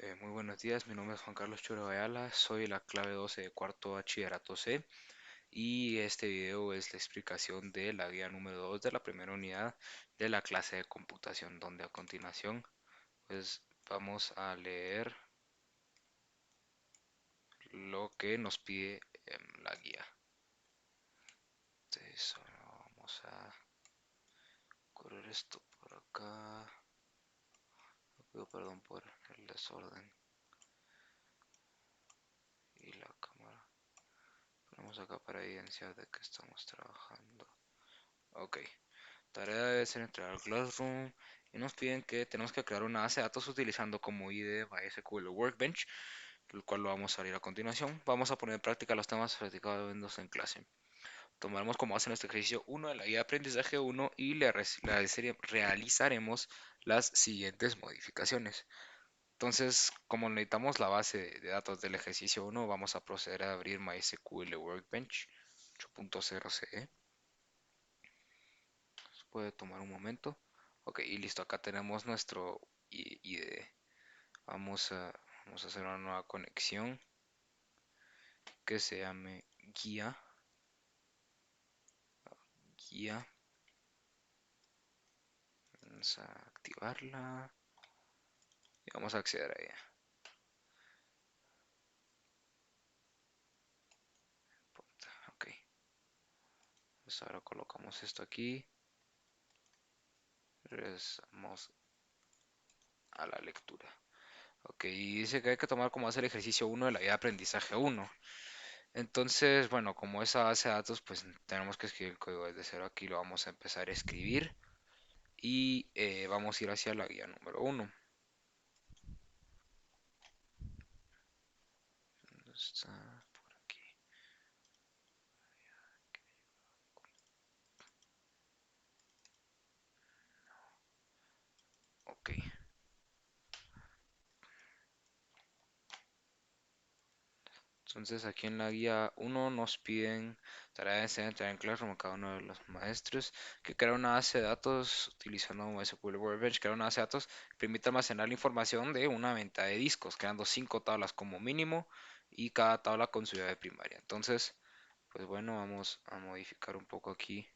Muy buenos días, mi nombre es Juan Carlos Chura Ayala, soy la clave 12 de cuarto bachillerato C y este video es la explicación de la guía número 2 de la primera unidad de la clase de computación, donde a continuación pues vamos a leer lo que nos pide la guía. Entonces ahora vamos a correr esto por acá. Pido perdón por el desorden y la cámara. Ponemos acá para evidenciar de que estamos trabajando. Ok. Tarea debe ser entrar al Classroom y nos piden que tenemos que crear una base de datos utilizando como ID MySQL Workbench, el cual lo vamos a abrir a continuación. Vamos a poner en práctica los temas practicados en clase. Tomaremos como base nuestro ejercicio 1 de la guía de aprendizaje 1 y realizaremos las siguientes modificaciones. Entonces, como necesitamos la base de datos del ejercicio 1, vamos a proceder a abrir MySQL Workbench 8.0 CE. Puede tomar un momento. Ok, y listo, acá tenemos nuestro IDE. Vamos a, vamos a hacer una nueva conexión que se llame guía. Vamos a activarla y vamos a acceder a ella. Ok, pues ahora colocamos esto aquí. Regresamos a la lectura. Ok, y dice que hay que tomar como base el ejercicio 1 de la guía de aprendizaje 1. Entonces, bueno, como esa base de datos, pues tenemos que escribir el código desde cero. Aquí lo vamos a empezar a escribir y vamos a ir hacia la guía número 1. Está por aquí. Ok. Entonces aquí en la guía 1 nos piden tarea de entrar en Classroom a cada uno de los maestros que crea una base de datos utilizando MySQL Workbench, crea una base de datos que permite almacenar la información de una venta de discos, creando 5 tablas como mínimo y cada tabla con su llave primaria. Entonces, pues bueno, vamos a modificar un poco aquí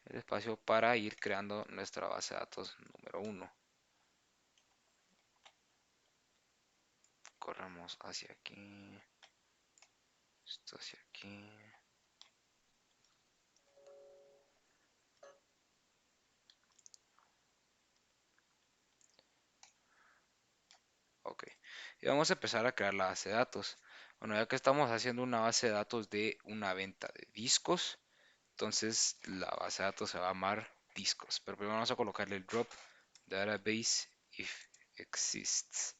el espacio para ir creando nuestra base de datos número 1. Corramos hacia aquí, esto hacia aquí. Ok, y vamos a empezar a crear la base de datos. Bueno, ya que estamos haciendo una base de datos de una venta de discos, entonces la base de datos se va a llamar discos. Pero primero vamos a colocarle el drop database if exists.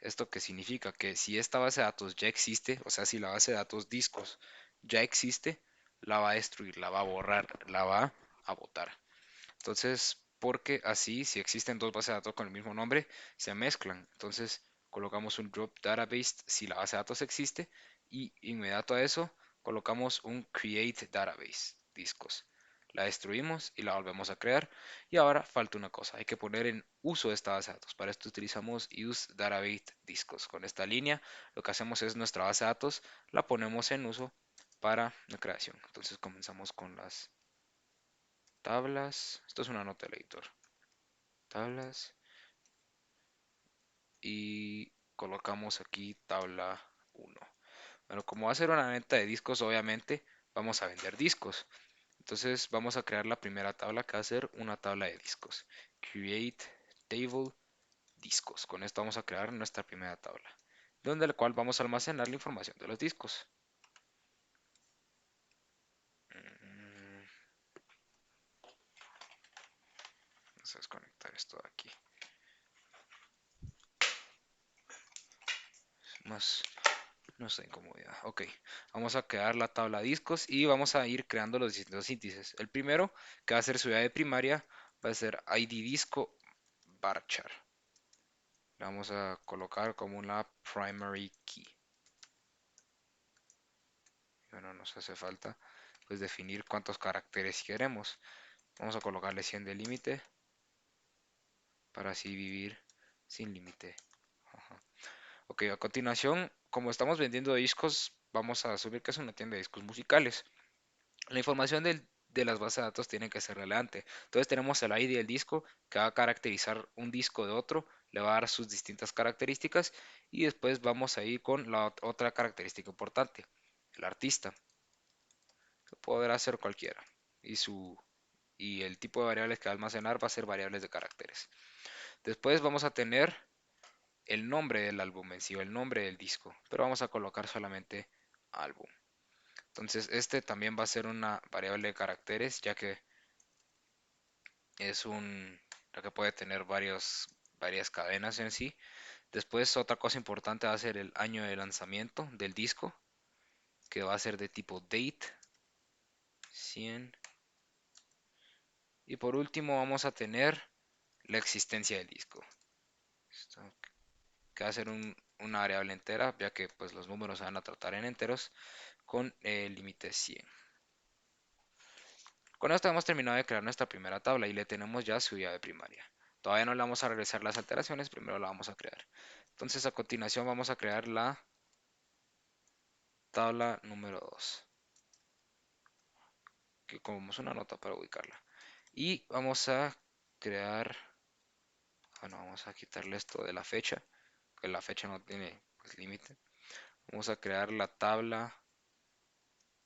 ¿Esto qué significa? Que si esta base de datos ya existe, o sea, si la base de datos discos ya existe, la va a destruir, la va a borrar, la va a botar. Entonces, porque así, si existen dos bases de datos con el mismo nombre, se mezclan. Entonces, colocamos un drop database si la base de datos existe y inmediato a eso colocamos un create database discos. La destruimos y la volvemos a crear. Y ahora falta una cosa, hay que poner en uso esta base de datos. Para esto utilizamos use database discos. Con esta línea lo que hacemos es nuestra base de datos, la ponemos en uso para la creación. Entonces comenzamos con las tablas. Esto es una nota del editor. Tablas. Y colocamos aquí tabla 1. Bueno, como va a ser una venta de discos, obviamente vamos a vender discos. Entonces vamos a crear la primera tabla que va a ser una tabla de discos. Create table discos. Con esto vamos a crear nuestra primera tabla, donde la cual vamos a almacenar la información de los discos. Mm, Vamos a desconectar esto de aquí. Más no está incomodidad. Ok, vamos a crear la tabla discos y vamos a ir creando los distintos índices. El primero, que va a ser su llave primaria, va a ser ID disco varchar. Le vamos a colocar como una primary key. Bueno, nos hace falta pues definir cuántos caracteres queremos. Vamos a colocarle 100 de límite para así vivir sin límite. Ok, a continuación, como estamos vendiendo discos, vamos a asumir que es una tienda de discos musicales. La información de las bases de datos tiene que ser relevante. Entonces tenemos el ID del disco que va a caracterizar un disco de otro, le va a dar sus distintas características y después vamos a ir con la otra característica importante, el artista, que podrá ser cualquiera. Y el tipo de variables que va a almacenar va a ser variables de caracteres. Después vamos a tener el nombre del álbum en sí, o el nombre del disco, pero vamos a colocar solamente álbum. Entonces este también va a ser una variable de caracteres, ya que puede tener varias cadenas en sí. Después otra cosa importante va a ser el año de lanzamiento del disco, que va a ser de tipo date, 100. Y por último vamos a tener la existencia del disco. Esto que va a ser una variable entera, ya que pues los números se van a tratar en enteros con el límite 100. Con esto hemos terminado de crear nuestra primera tabla y le tenemos ya su llave primaria. Todavía no le vamos a regresar las alteraciones, primero la vamos a crear. Entonces a continuación vamos a crear la tabla número 2, que como es una nota para ubicarla. Y vamos a crear, bueno, vamos a quitarle esto de la fecha, que la fecha no tiene pues, límite. Vamos a crear la tabla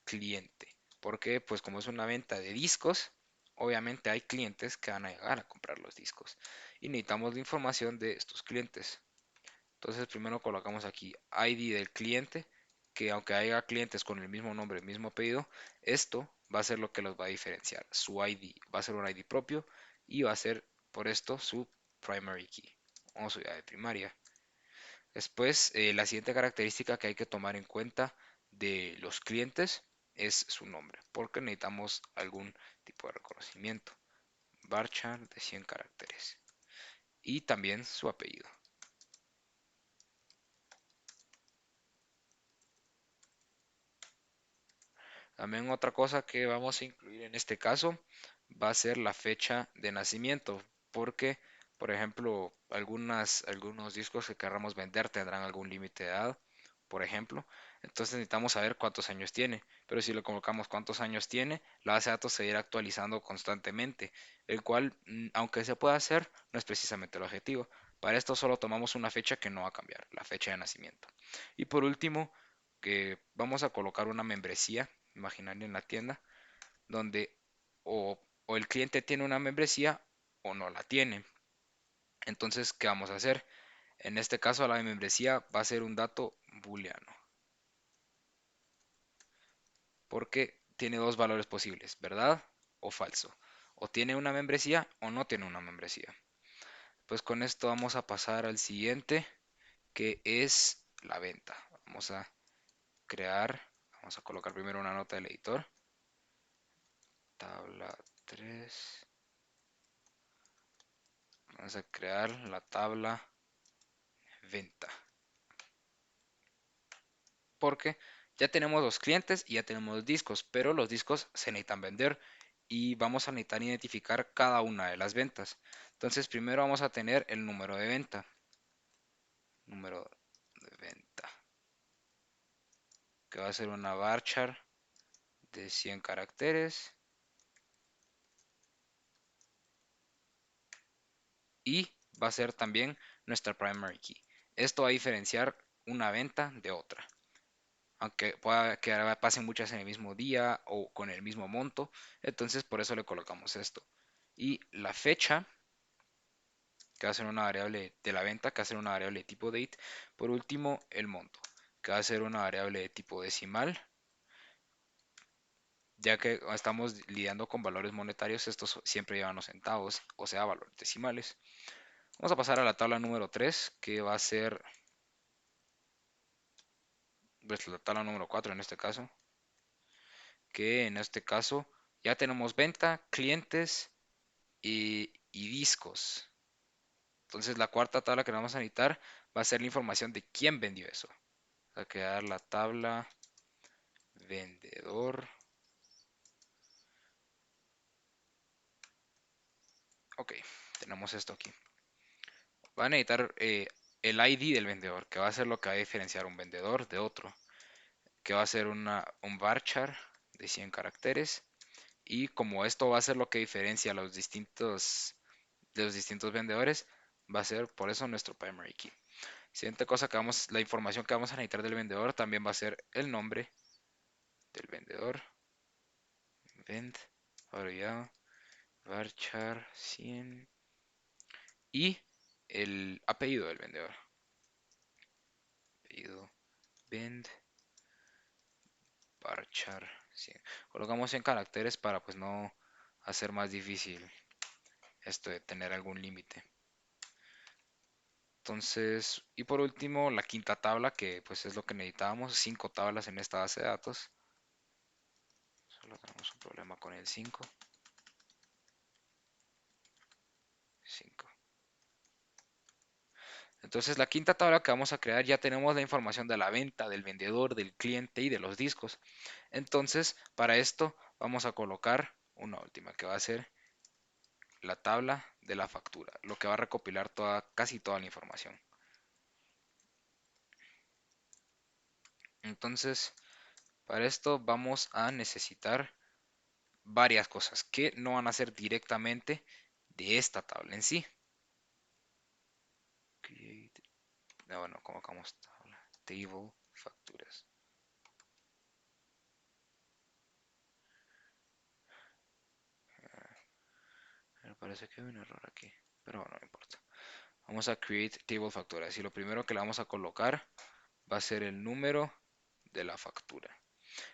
cliente, porque pues como es una venta de discos, obviamente hay clientes que van a llegar a comprar los discos y necesitamos la información de estos clientes. Entonces primero colocamos aquí ID del cliente, que aunque haya clientes con el mismo nombre, el mismo apellido, esto va a ser lo que los va a diferenciar. Su ID va a ser un ID propio y va a ser por esto su primary key o su llave primaria. Después, la siguiente característica que hay que tomar en cuenta de los clientes es su nombre, porque necesitamos algún tipo de reconocimiento. Varchar de 100 caracteres. Y también su apellido. También otra cosa que vamos a incluir en este caso va a ser la fecha de nacimiento, porque, por ejemplo, algunos discos que querramos vender tendrán algún límite de edad, por ejemplo. Entonces necesitamos saber cuántos años tiene, pero si le colocamos cuántos años tiene, la base de datos se irá actualizando constantemente, el cual, aunque se pueda hacer, no es precisamente el objetivo. Para esto solo tomamos una fecha que no va a cambiar, la fecha de nacimiento. Y por último, que vamos a colocar una membresía imaginaria en la tienda, donde o el cliente tiene una membresía o no la tiene. Entonces, ¿qué vamos a hacer? En este caso, la membresía va a ser un dato booleano, porque tiene dos valores posibles, verdad o falso. O tiene una membresía o no tiene una membresía. Pues con esto vamos a pasar al siguiente, que es la venta. Vamos a crear, vamos a colocar primero una nota del editor. Tabla 3. Vamos a crear la tabla venta. Porque ya tenemos los clientes y ya tenemos los discos, pero los discos se necesitan vender y vamos a necesitar identificar cada una de las ventas. Entonces primero vamos a tener el número de venta. Número de venta. Que va a ser una varchar de 100 caracteres. Y va a ser también nuestra primary key. Esto va a diferenciar una venta de otra. Aunque pueda que pasen muchas en el mismo día o con el mismo monto, entonces por eso le colocamos esto. Y la fecha, que va a ser una variable de la venta, que va a ser una variable de tipo date. Por último, el monto, que va a ser una variable de tipo decimal, ya que estamos lidiando con valores monetarios, estos siempre llevan los centavos, o sea, valores decimales. Vamos a pasar a la tabla número 3, que va a ser pues, la tabla número 4 en este caso, que en este caso ya tenemos venta, clientes y discos. Entonces la cuarta tabla que vamos a necesitar va a ser la información de quién vendió eso. Va a quedar la tabla vendedor. Ok, tenemos esto aquí. Va a necesitar el ID del vendedor, que va a ser lo que va a diferenciar un vendedor de otro, que va a ser un varchar de 100 caracteres. Y como esto va a ser lo que diferencia a de los distintos vendedores, va a ser por eso nuestro primary key. Siguiente cosa que vamos, la información que vamos a necesitar del vendedor también va a ser el nombre del vendedor. Vend, abreviado, varchar 100 y el apellido del vendedor. Apellido vend varchar 100. Colocamos en caracteres para pues no hacer más difícil esto de tener algún límite. Entonces, y por último, la quinta tabla, que pues es lo que necesitábamos, 5 tablas en esta base de datos. Solo tenemos un problema con el 5. 5. Entonces, la quinta tabla que vamos a crear ya tenemos la información de la venta, del vendedor, del cliente y de los discos. Entonces, para esto vamos a colocar una última que va a ser la tabla de la factura, lo que va a recopilar casi toda la información. Entonces, para esto vamos a necesitar varias cosas que no van a ser directamente de esta tabla en sí. Create, bueno, colocamos tabla, table, facturas. Me parece que hay un error aquí, pero bueno, no importa. Vamos a create table facturas y lo primero que le vamos a colocar va a ser el número de la factura.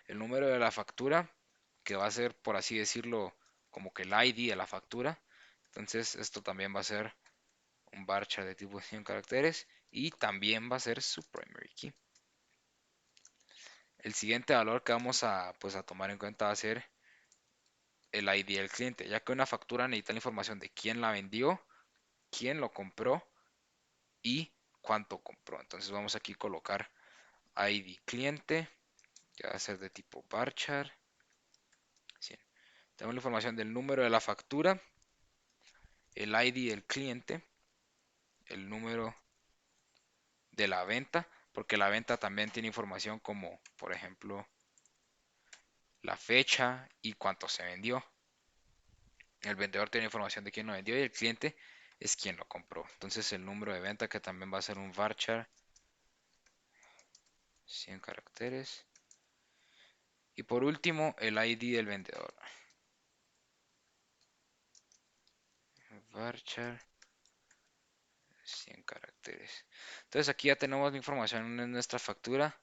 El número de la factura, que va a ser, por así decirlo, como que el ID de la factura. Entonces, esto también va a ser un varchar de tipo 100 caracteres y también va a ser su primary key. El siguiente valor que vamos a, pues, a tomar en cuenta va a ser el ID del cliente, ya que una factura necesita la información de quién la vendió, quién lo compró y cuánto compró. Entonces vamos aquí a colocar ID cliente, que va a ser de tipo varchar. Sí. Tenemos la información del número de la factura, el ID del cliente, el número de la venta, porque la venta también tiene información como, por ejemplo, la fecha y cuánto se vendió. El vendedor tiene información de quién lo vendió y el cliente es quien lo compró. Entonces el número de venta que también va a ser un varchar 100 caracteres. Y por último el ID del vendedor. Varchar 100 caracteres. Entonces aquí ya tenemos la información en nuestra factura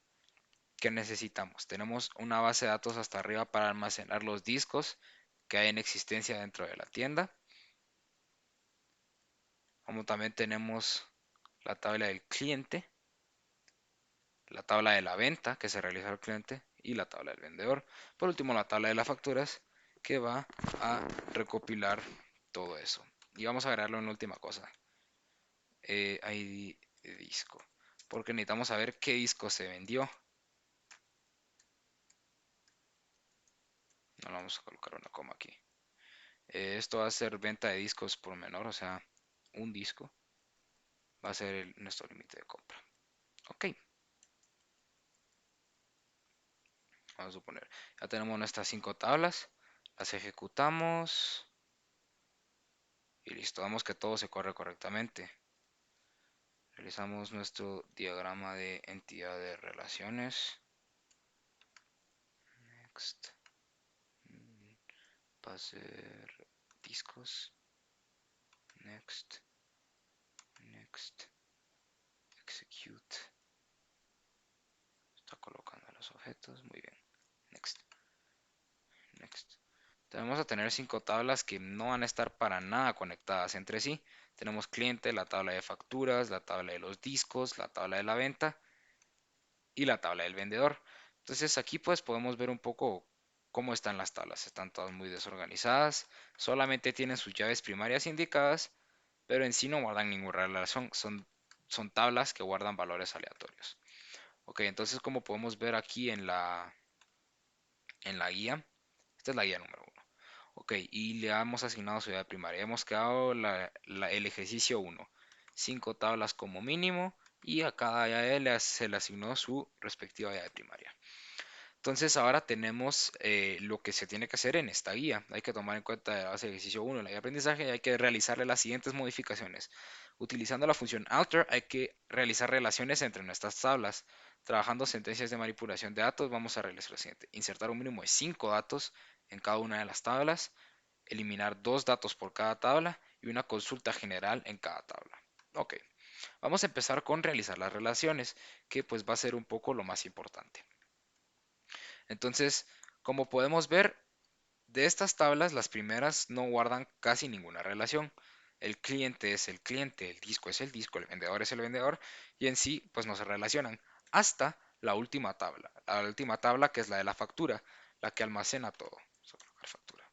que necesitamos. Tenemos una base de datos hasta arriba para almacenar los discos que hay en existencia dentro de la tienda. Como también tenemos la tabla del cliente, la tabla de la venta que se realiza al cliente y la tabla del vendedor. Por último, la tabla de las facturas que va a recopilar todo eso. Y vamos a agregarlo en la última cosa. ID de disco. Porque necesitamos saber qué disco se vendió. No le vamos a colocar una coma aquí. Esto va a ser venta de discos por menor, o sea, un disco. Va a ser nuestro límite de compra. Ok, vamos a suponer. Ya tenemos nuestras 5 tablas. Las ejecutamos. Y listo, vemos que todo se corre correctamente. Realizamos nuestro diagrama de entidad de relaciones. Next. Va a ser discos. Next. Next. Execute. Está colocando los objetos. Muy bien. Next. Next. Vamos a tener 5 tablas que no van a estar para nada conectadas entre sí. Tenemos cliente, la tabla de facturas, la tabla de los discos, la tabla de la venta y la tabla del vendedor. Entonces aquí pues podemos ver un poco cómo están las tablas. Están todas muy desorganizadas, solamente tienen sus llaves primarias indicadas, pero en sí no guardan ninguna relación. Son tablas que guardan valores aleatorios. Ok, entonces como podemos ver aquí en la guía, esta es la guía número 1. Ok, y le hemos asignado su llave primaria. Hemos creado el ejercicio 1. 5 tablas como mínimo y a cada llave se le asignó su respectiva llave primaria. Entonces ahora tenemos lo que se tiene que hacer en esta guía. Hay que tomar en cuenta la base de ejercicio 1, la guía de aprendizaje, y hay que realizarle las siguientes modificaciones. Utilizando la función alter hay que realizar relaciones entre nuestras tablas. Trabajando sentencias de manipulación de datos vamos a realizar lo siguiente. Insertar un mínimo de 5 datos en cada una de las tablas. Eliminar 2 datos por cada tabla y una consulta general en cada tabla. Ok, vamos a empezar con realizar las relaciones, que pues va a ser un poco lo más importante. Entonces, como podemos ver, de estas tablas, las primeras no guardan casi ninguna relación. El cliente es el cliente, el disco es el disco, el vendedor es el vendedor, y en sí, pues no se relacionan. Hasta la última tabla que es la de la factura, la que almacena todo. Vamos a colocar factura.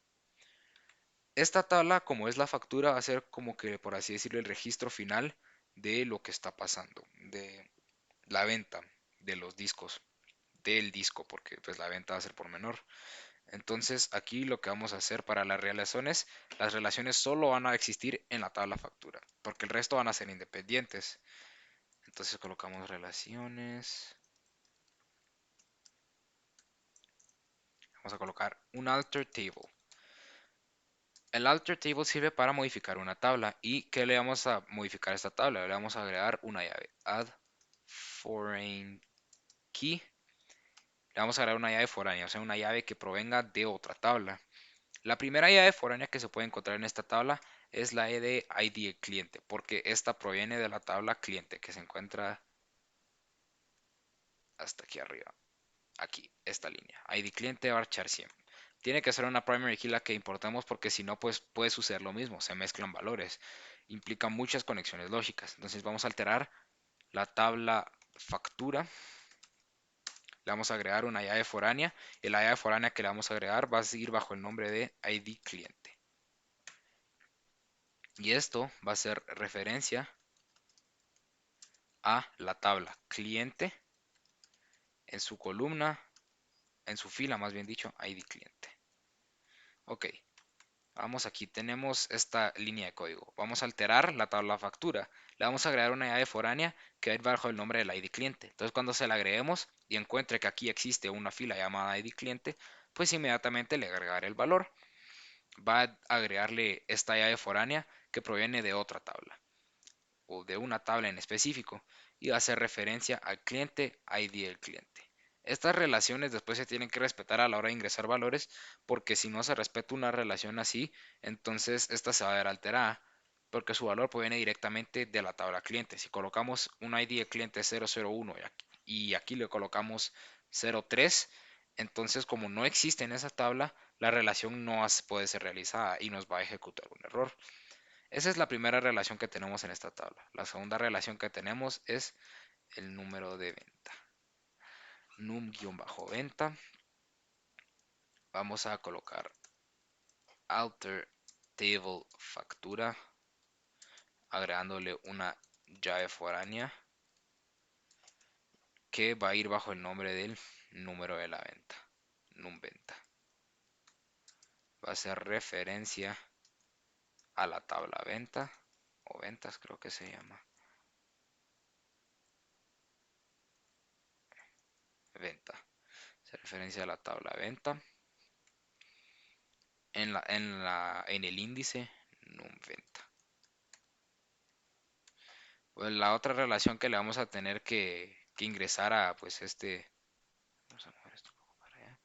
Esta tabla, como es la factura, va a ser como que, por así decirlo, el registro final de lo que está pasando, de la venta de los discos, del disco, porque pues la venta va a ser por menor. Entonces aquí lo que vamos a hacer para las relaciones solo van a existir en la tabla factura, porque el resto van a ser independientes. Entonces colocamos relaciones. Vamos a colocar un alter table. El alter table sirve para modificar una tabla. ¿Y qué le vamos a modificar a esta tabla? Le vamos a agregar una llave. Add foreign key. Le vamos a agregar una llave foránea, o sea, una llave que provenga de otra tabla. La primera llave foránea que se puede encontrar en esta tabla es la de ID cliente, porque esta proviene de la tabla cliente que se encuentra hasta aquí arriba. Aquí, esta línea. ID cliente varchar 100. Tiene que ser una primary key la que importamos porque si no, pues puede suceder lo mismo. Se mezclan valores. Implica muchas conexiones lógicas. Entonces vamos a alterar la tabla factura. Le vamos a agregar una llave foránea. Y la llave foránea que le vamos a agregar va a seguir bajo el nombre de ID cliente. Y esto va a ser referencia a la tabla cliente en su columna, en su fila más bien dicho, ID cliente. Ok, vamos aquí, tenemos esta línea de código. Vamos a alterar la tabla factura. Le vamos a agregar una llave foránea que va a ir bajo el nombre del ID cliente. Entonces cuando se la agreguemos y encuentre que aquí existe una fila llamada ID cliente, pues inmediatamente le agregaré el valor. Va a agregarle esta llave foránea que proviene de otra tabla o de una tabla en específico y va a hacer referencia al cliente ID del cliente. Estas relaciones después se tienen que respetar a la hora de ingresar valores porque si no se respeta una relación así, entonces esta se va a ver alterada porque su valor proviene directamente de la tabla cliente. Si colocamos un ID de cliente 001 y aquí le colocamos 03, entonces como no existe en esa tabla, la relación no puede ser realizada y nos va a ejecutar un error. Esa es la primera relación que tenemos en esta tabla. La segunda relación que tenemos es el número de venta. Num-venta. Vamos a colocar alter table factura, agregándole una llave foránea que va a ir bajo el nombre del número de la venta. Num-venta. Va a hacer referencia a la tabla venta o ventas creo que se llama. Venta. Hace referencia a la tabla venta. En el índice num-venta. Pues la otra relación que le vamos a tener que ingresar a pues vamos a mover esto un poco para allá.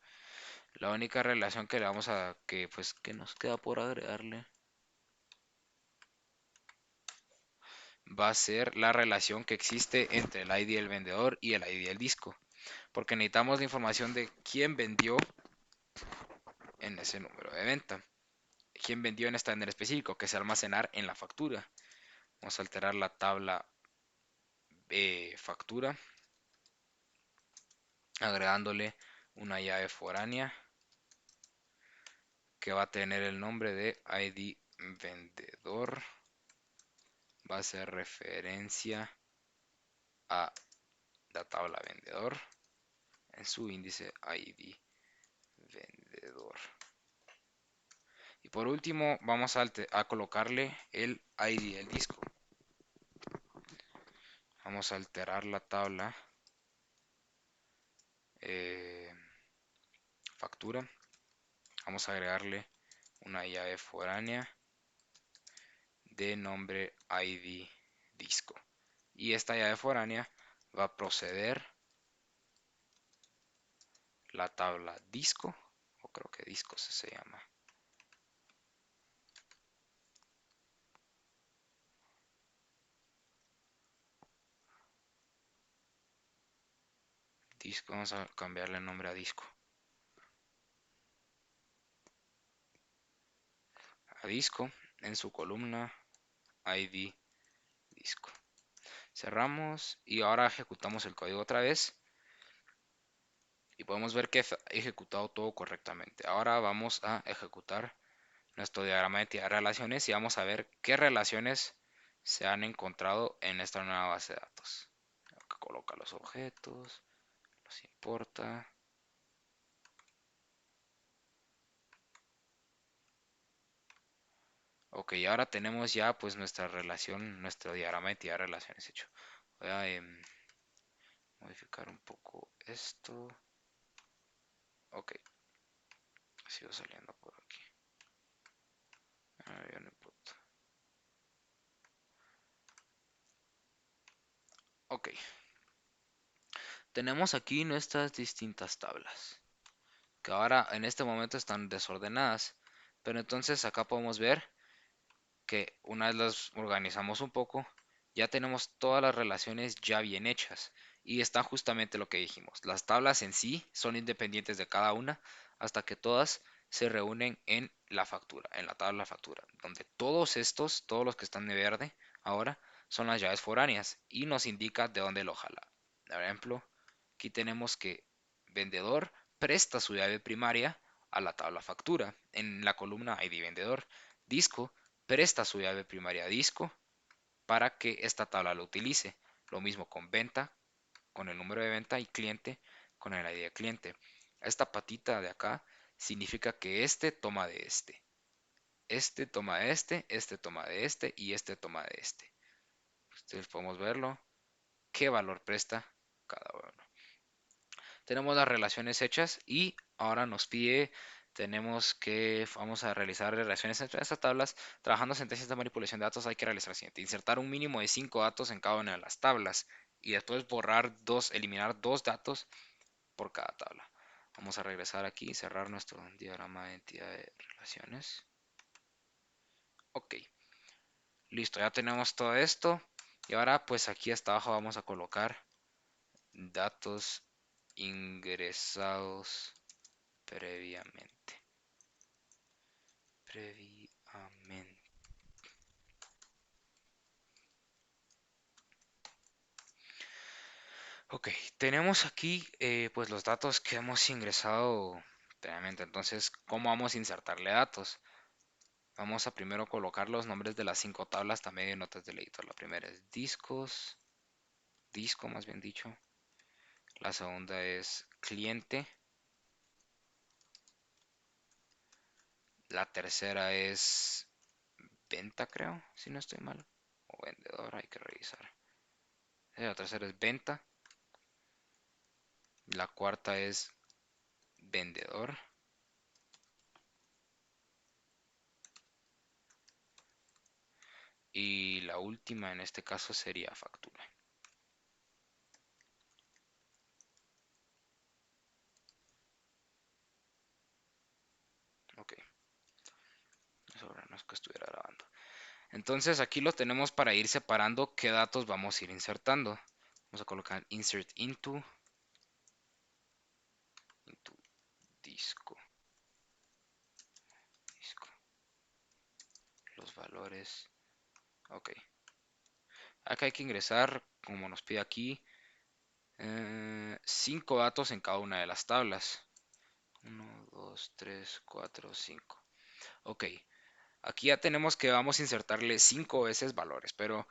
La única relación que le vamos a que nos queda por agregarle va a ser la relación que existe entre el ID del vendedor y el ID del disco, porque necesitamos la información de quién vendió en ese número de venta, quién vendió en esta en específico que se almacenar en la factura. Vamos a alterar la tabla factura agregándole una llave foránea que va a tener el nombre de ID vendedor. Va a hacer referencia a la tabla vendedor en su índice ID vendedor. Y por último vamos a colocarle el ID del disco. Vamos a alterar la tabla eh, factura. Vamos a agregarle una llave foránea de nombre ID disco. Y esta llave foránea va a proceder la tabla disco, o creo que discos se llama. Disco, vamos a cambiarle el nombre a disco. A disco en su columna ID disco. Cerramos y ahora ejecutamos el código otra vez y podemos ver que ha ejecutado todo correctamente. Ahora vamos a ejecutar nuestro diagrama de entidad de relaciones y vamos a ver qué relaciones se han encontrado en esta nueva base de datos. Acá coloca los objetos, los importa. Ok, ahora tenemos ya pues nuestra relación, nuestro diagrama de entidad de relaciones hecho. Voy a modificar un poco esto. Ok, sigo saliendo por aquí. Ya no importa. Ok, tenemos aquí nuestras distintas tablas, que ahora en este momento están desordenadas, pero entonces acá podemos ver que una vez las organizamos un poco, ya tenemos todas las relaciones ya bien hechas y está justamente lo que dijimos. Las tablas en sí son independientes de cada una hasta que todas se reúnen en la factura, en la tabla factura, donde todos estos, todos los que están de verde ahora, son las llaves foráneas y nos indica de dónde lo jala. Por ejemplo, aquí tenemos que vendedor presta su llave primaria a la tabla factura en la columna ID vendedor. Disco presta su llave primaria a disco para que esta tabla lo utilice. Lo mismo con venta, con el número de venta y cliente con el ID de cliente. Esta patita de acá significa que este toma de este toma de este toma de este y este toma de este. Ustedes podemos verlo, qué valor presta cada uno. Tenemos las relaciones hechas y ahora nos pide, vamos a realizar relaciones entre estas tablas. Trabajando sentencias de manipulación de datos hay que realizar lo siguiente: insertar un mínimo de 5 datos en cada una de las tablas y después eliminar 2 datos por cada tabla. Vamos a regresar aquí y cerrar nuestro diagrama de entidad de relaciones. Ok, listo, ya tenemos todo esto y ahora pues aquí hasta abajo vamos a colocar datos ingresados previamente. Previamente. Ok, tenemos aquí pues los datos que hemos ingresado previamente. Entonces, ¿cómo vamos a insertarle datos? Vamos a primero colocar los nombres de las 5 tablas también en notas del editor. La primera es discos, disco más bien dicho. La segunda es cliente. La tercera es venta, creo, si no estoy mal. O vendedor, hay que revisar. La tercera es venta. La cuarta es vendedor. Y la última en este caso sería factura. Ok, eso ahora no es que estuviera grabando. Entonces aquí lo tenemos para ir separando qué datos vamos a ir insertando. Vamos a colocar insert into disco, disco, los valores. Ok, acá hay que ingresar, como nos pide aquí, 5 datos en cada una de las tablas. 1, 2, 3, 4, 5. Ok, aquí ya tenemos que vamos a insertarle 5 veces valores, pero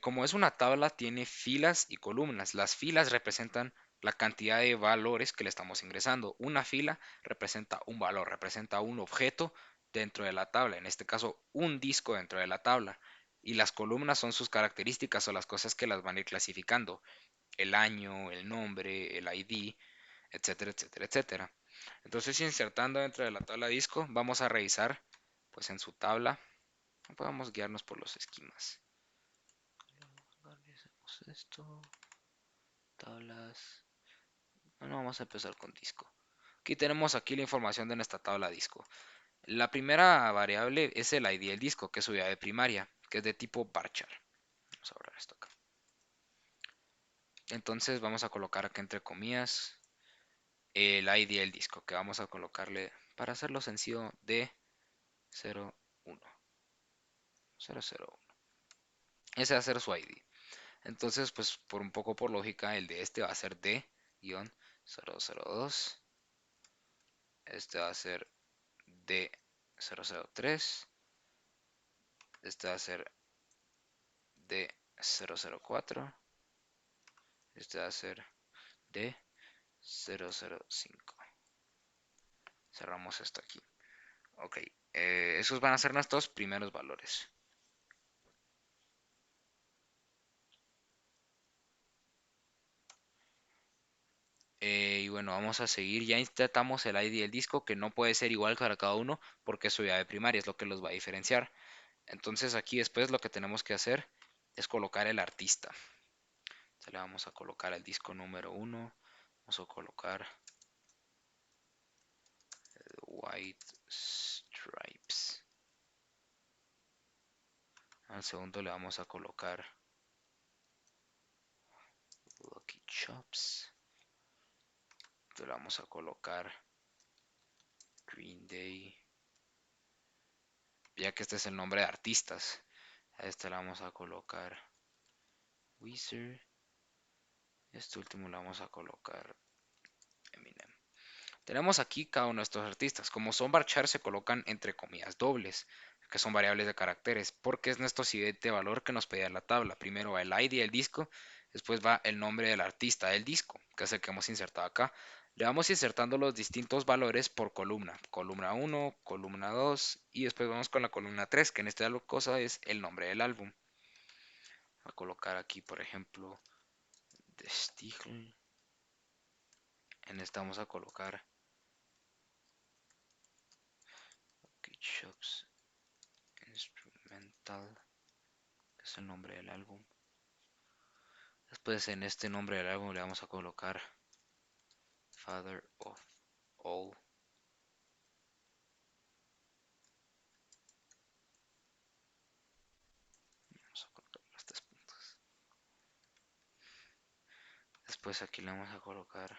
como es una tabla, tiene filas y columnas. Las filas representan la cantidad de valores que le estamos ingresando. Una fila representa un valor, representa un objeto dentro de la tabla, en este caso un disco dentro de la tabla. Y las columnas son sus características o las cosas que las van a ir clasificando. El año, el nombre, el ID, etcétera, etcétera, etcétera. Entonces, insertando dentro de la tabla disco, vamos a revisar, pues en su tabla, podemos guiarnos por los esquemas. Organicemos esto, tablas. Bueno, vamos a empezar con disco. Aquí tenemos aquí la información de nuestra tabla disco. La primera variable es el ID del disco, que es su llave primaria, que es de tipo varchar. Vamos a borrar esto acá. Entonces vamos a colocar acá entre comillas el ID del disco, que vamos a colocarle, para hacerlo sencillo, D01. 001. Ese va a ser su ID. Entonces, pues por un poco por lógica, el de este va a ser D-002. Este va a ser D003. Este va a ser D004. Este va a ser D005. Cerramos esto aquí. Ok, esos van a ser nuestros primeros valores. Y bueno, vamos a seguir. Ya insertamos el ID del disco, que no puede ser igual para cada uno, porque es su llave primaria, es lo que los va a diferenciar. Entonces aquí después lo que tenemos que hacer es colocar el artista. Se le vamos a colocar al disco número 1. Vamos a colocar White Stripes. Al segundo le vamos a colocar Lucky Chops. Le vamos a colocar Green Day. Ya que este es el nombre de artistas. A este le vamos a colocar Weezer. Este último le vamos a colocar Eminem. Tenemos aquí cada uno de estos artistas. Como son varchar, se colocan entre comillas dobles, que son variables de caracteres, porque es nuestro siguiente valor que nos pedía la tabla. Primero va el ID del disco, después va el nombre del artista del disco, que es el que hemos insertado acá. Le vamos insertando los distintos valores por columna. Columna 1, columna 2 y después vamos con la columna 3, que en esta cosa es el nombre del álbum. Voy a colocar aquí, por ejemplo, The Stiegel. En esta vamos a colocar Shops Instrumental, que es el nombre del álbum. Después en este nombre del álbum le vamos a colocar Father of All. Vamos a colocar los tres puntos. Después aquí le vamos a colocar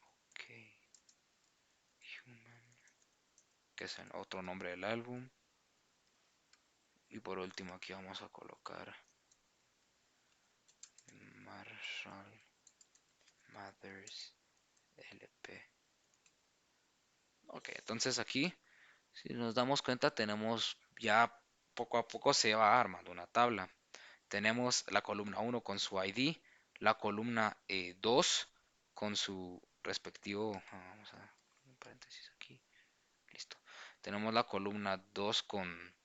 OK Human, que es el otro nombre del álbum. Y por último aquí vamos a colocar Marshall Mathers LP. Ok, entonces aquí, si nos damos cuenta, tenemos ya poco a poco se va armando una tabla. Tenemos la columna 1 con su ID, la columna 2 con su respectivo, vamos a un paréntesis aquí, listo. Tenemos la columna 2 con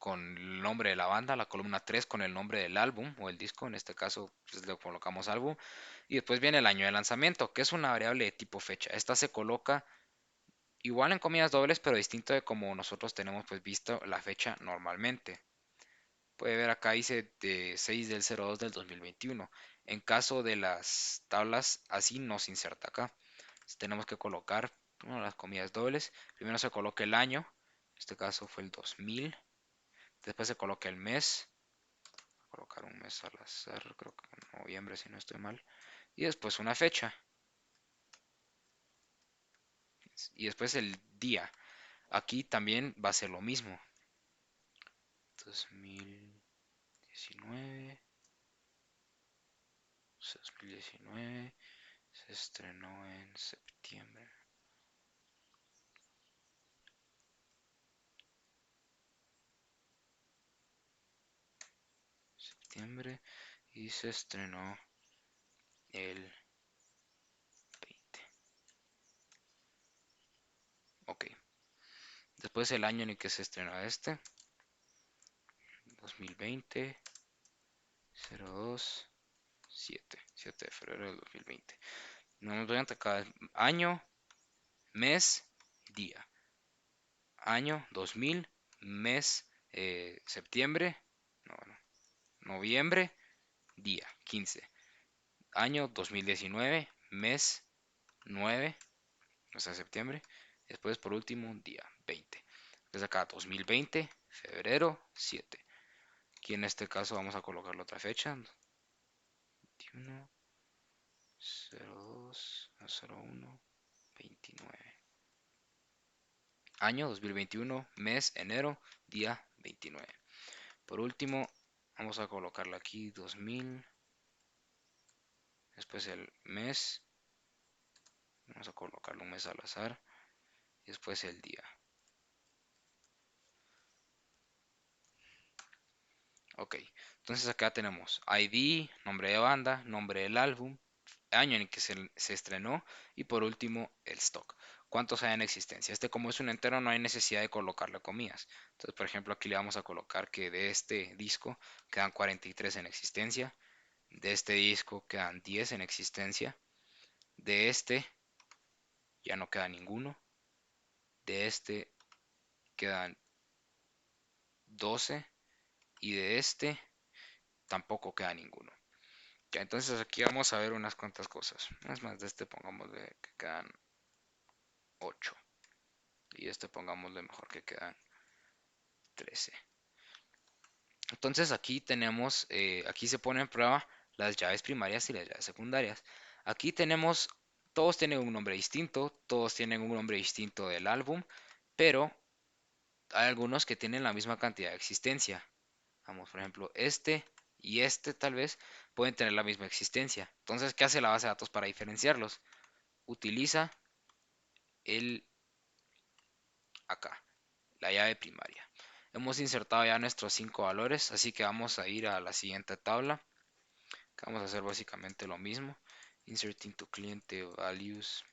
el nombre de la banda, la columna 3 con el nombre del álbum o el disco, en este caso pues, le colocamos álbum, y después viene el año de lanzamiento, que es una variable de tipo fecha. Esta se coloca igual en comillas dobles, pero distinto de como nosotros tenemos pues visto la fecha normalmente. Puede ver acá dice de 6 del 02 del 2021. En caso de las tablas, así nos inserta acá. Entonces, tenemos que colocar las comillas dobles. Primero se coloca el año. En este caso fue el 2000. Después se coloca el mes. Voy a colocar un mes al azar, creo que en noviembre si no estoy mal. Y después una fecha. Y después el día. Aquí también va a ser lo mismo. 2019. 2019 se estrenó en septiembre. Septiembre y se estrenó el 20. Ok. Después el año en el que se estrenó este. 2020, 02, 7 de febrero del 2020. Nos doy ante cada año, mes, día. Año 2000, mes, septiembre, no, no, noviembre, día 15. Año 2019, mes 9, o sea, septiembre. Después, por último, día 20. Entonces acá 2020, febrero 7. Aquí en este caso vamos a colocar la otra fecha. 21, 02, 01, 29. Año 2021, mes enero, día 29. Por último, vamos a colocarle aquí 2000. Después el mes. Vamos a colocarle un mes al azar. Y después el día. Ok, entonces acá tenemos ID, nombre de banda, nombre del álbum, año en el que se estrenó y por último el stock. ¿Cuántos hay en existencia? Este como es un entero no hay necesidad de colocarle comillas. Entonces, por ejemplo, aquí le vamos a colocar que de este disco quedan 43 en existencia. De este disco quedan 10 en existencia. De este ya no queda ninguno. De este quedan 12. Y de este tampoco queda ninguno. Ya, entonces aquí vamos a ver unas cuantas cosas. Es más, de este pongámosle que quedan 8. Y este pongámosle mejor que quedan 13. Entonces aquí tenemos, aquí se pone en prueba las llaves primarias y las llaves secundarias. Aquí tenemos, todos tienen un nombre distinto, todos tienen un nombre distinto del álbum, pero hay algunos que tienen la misma cantidad de existencia. Vamos, por ejemplo, este y este tal vez pueden tener la misma existencia. Entonces, ¿qué hace la base de datos para diferenciarlos? Utiliza el acá, la llave primaria. Hemos insertado ya nuestros 5 valores, así que vamos a ir a la siguiente tabla. Que vamos a hacer básicamente lo mismo. Insert into cliente values.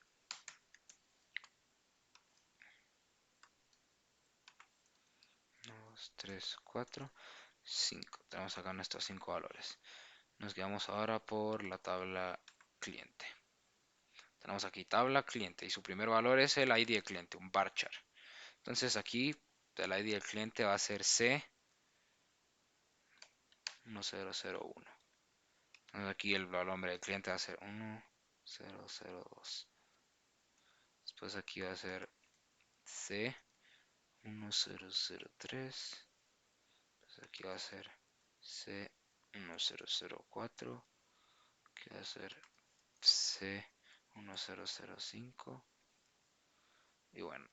1, 2, 3, 4, 5. Tenemos acá nuestros 5 valores. Nos guiamos ahora por la tabla cliente. Tenemos aquí tabla cliente y su primer valor es el ID del cliente, un varchar. Entonces aquí el ID del cliente va a ser C1001. Entonces aquí el nombre del cliente va a ser 1002. Después aquí va a ser C1003. Pues aquí va a ser C1004. Aquí va a ser C1005. Y bueno,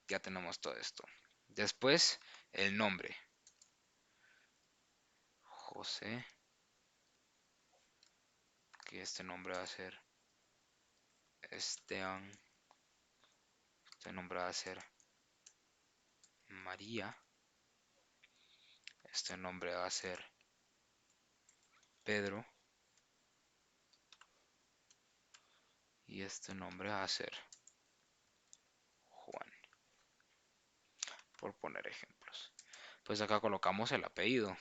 ya tenemos todo esto. Después el nombre. José. Que este nombre va a ser Esteban. Este nombre va a ser María. Este nombre va a ser Pedro. Y este nombre va a ser Juan. Por poner ejemplos. Pues acá colocamos el apellido.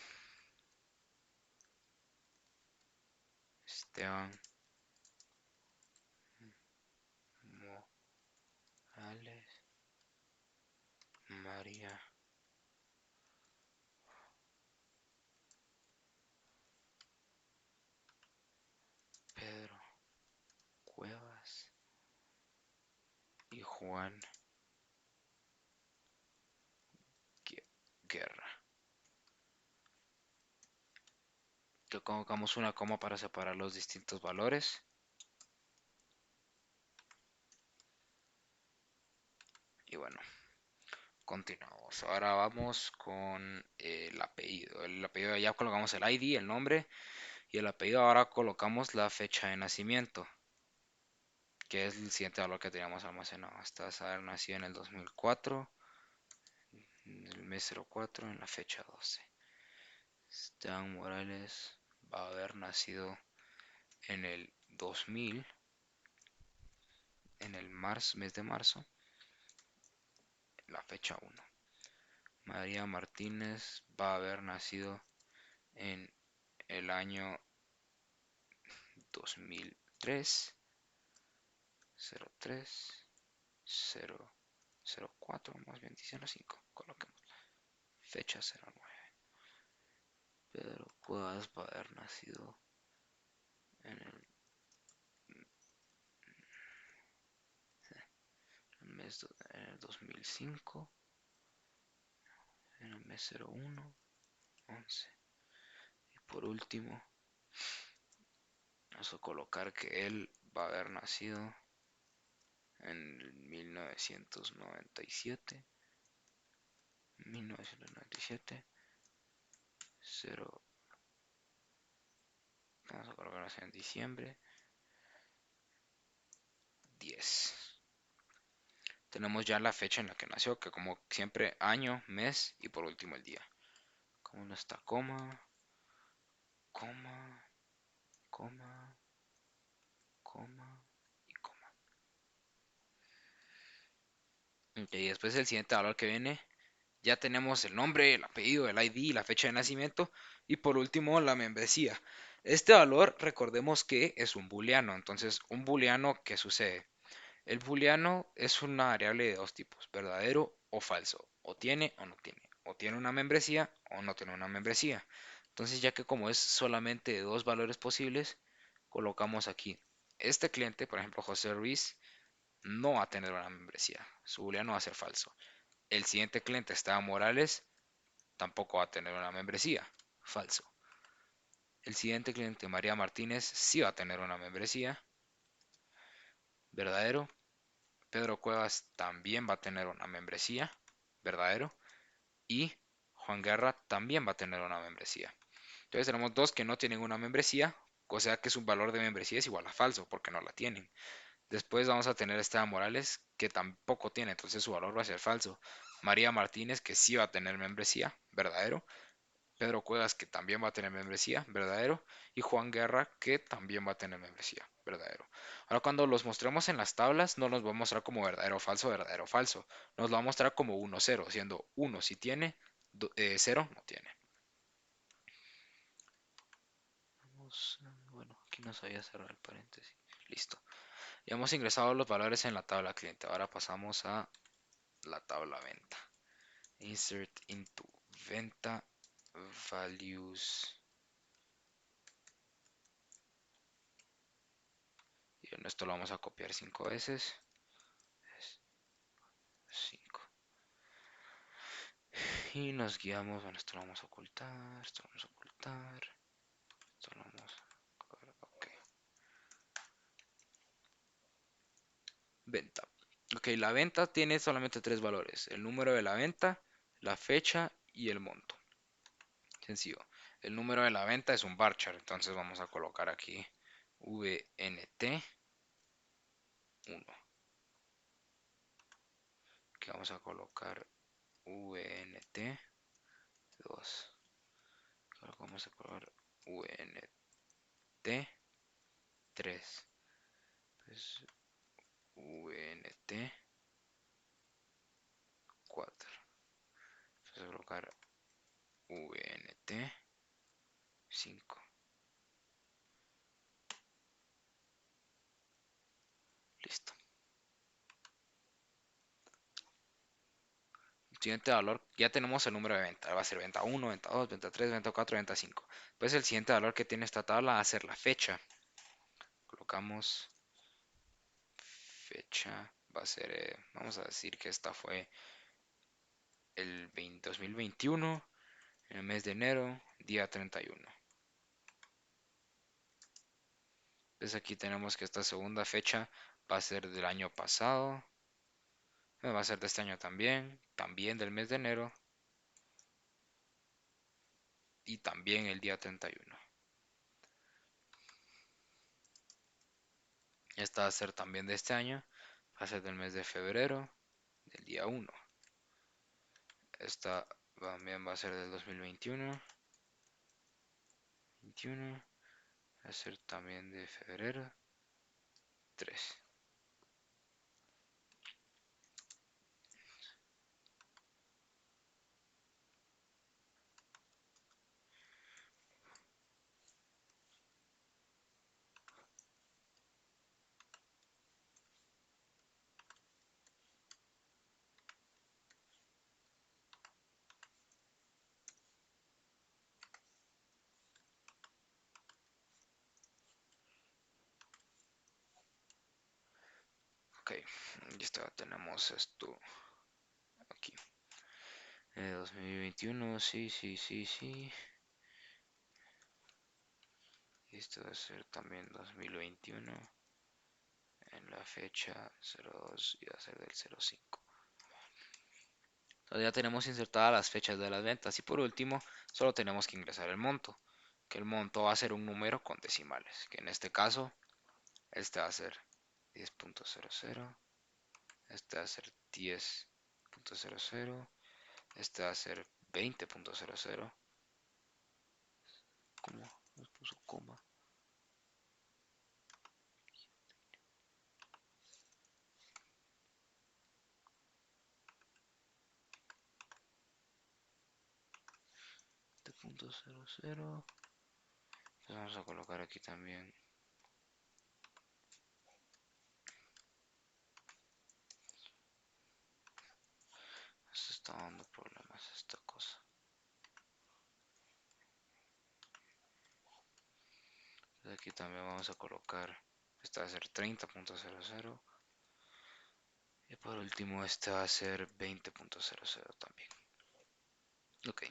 Esteban Morales María Pedro Cuevas y Juan Guerra. Que colocamos una coma para separar los distintos valores. Y bueno, continuamos. Ahora vamos con el apellido. El apellido ya colocamos el ID, el nombre. Y el apellido ahora colocamos la fecha de nacimiento. Que es el siguiente valor que teníamos almacenado. Hasta haber nacido en el 2004. En el mes 04, en la fecha 12. Esteban Morales va a haber nacido en el 2000, en el mes de marzo, la fecha 1. María Martínez va a haber nacido en el año 2003, 03, 004, más bien diciendo 5, coloquemos fecha 09. Pedro Cuevas va a haber nacido en en el 2005, en el mes 01, 11. Y por último, vamos a colocar que él va a haber nacido en 1997, 0, vamos a colocar en diciembre 10. Tenemos ya la fecha en la que nació, que como siempre año, mes y por último el día. Como no está coma, coma, coma, coma y coma. Y después el siguiente valor que viene, ya tenemos el nombre, el apellido, el ID, la fecha de nacimiento y por último la membresía. Este valor, recordemos que es un booleano. Entonces, un booleano, ¿qué sucede? El booleano es una variable de dos tipos, verdadero o falso. O tiene o no tiene. O tiene una membresía o no tiene una membresía. Entonces, ya que como es solamente de dos valores posibles, colocamos aquí. Este cliente, por ejemplo, José Ruiz, no va a tener una membresía. Su booleano va a ser falso. El siguiente cliente, Esteban Morales, tampoco va a tener una membresía. Falso. El siguiente cliente, María Martínez, sí va a tener una membresía. Verdadero. Pedro Cuevas también va a tener una membresía. Verdadero. Y Juan Guerra también va a tener una membresía. Entonces tenemos dos que no tienen una membresía, o sea que su valor de membresía es igual a falso porque no la tienen. Después vamos a tener a Esteban Morales que tampoco tiene, entonces su valor va a ser falso. María Martínez que sí va a tener membresía, verdadero. Pedro Cuevas que también va a tener membresía, verdadero. Y Juan Guerra que también va a tener membresía, verdadero. Ahora cuando los mostremos en las tablas no nos va a mostrar como verdadero o falso, verdadero o falso. Nos lo va a mostrar como 1, 0, siendo 1 si tiene, 0 no tiene. Bueno, aquí nos había cerrado el paréntesis. Listo. Ya hemos ingresado los valores en la tabla cliente. Ahora pasamos a la tabla venta. Insert into venta values. Y en esto lo vamos a copiar 5 veces. 5. Y nos guiamos. Bueno, esto lo vamos a ocultar. Esto lo vamos a ocultar. Esto lo vamos a copiar. Ok. Venta. Ok, la venta tiene solamente tres valores. El número de la venta, la fecha y el monto. Sencillo. El número de la venta es un varchar. Entonces vamos a colocar aquí VNT 1. Aquí vamos a colocar VNT 2. Ahora vamos a colocar VNT 3. Pues VNT 4. Vamos a colocar VNT 5. Listo. Siguiente valor, ya tenemos el número de venta. Va a ser venta 1, venta 2, venta 3, venta 4, venta 5. Pues el siguiente valor que tiene esta tabla va a ser la fecha. Colocamos fecha. Va a ser, vamos a decir que esta fue el 2021, en el mes de enero, día 31. Entonces aquí tenemos que esta segunda fecha va a ser del año pasado. Va a ser de este año también. También del mes de enero. Y también el día 31. Esta va a ser también de este año. Va a ser del mes de febrero, del día 1. Esta también va a ser del 2021. 21. Va a ser también de febrero 3. Ok, listo, ya tenemos esto aquí. 2021, sí, sí, sí, sí. Y esto va a ser también 2021 en la fecha 02 y va a ser del 05. Entonces ya tenemos insertadas las fechas de las ventas y por último solo tenemos que ingresar el monto, que el monto va a ser un número con decimales, que en este caso este va a ser 10.00, este va a ser 10.00, este va a ser 20.00, ¿cómo? Nos puso coma. Punto 00. Vamos a colocar aquí también. Se está dando problemas esta cosa. Aquí también vamos a colocar. Este va a ser 30.00. Y por último este va a ser 20.00 también. Ok.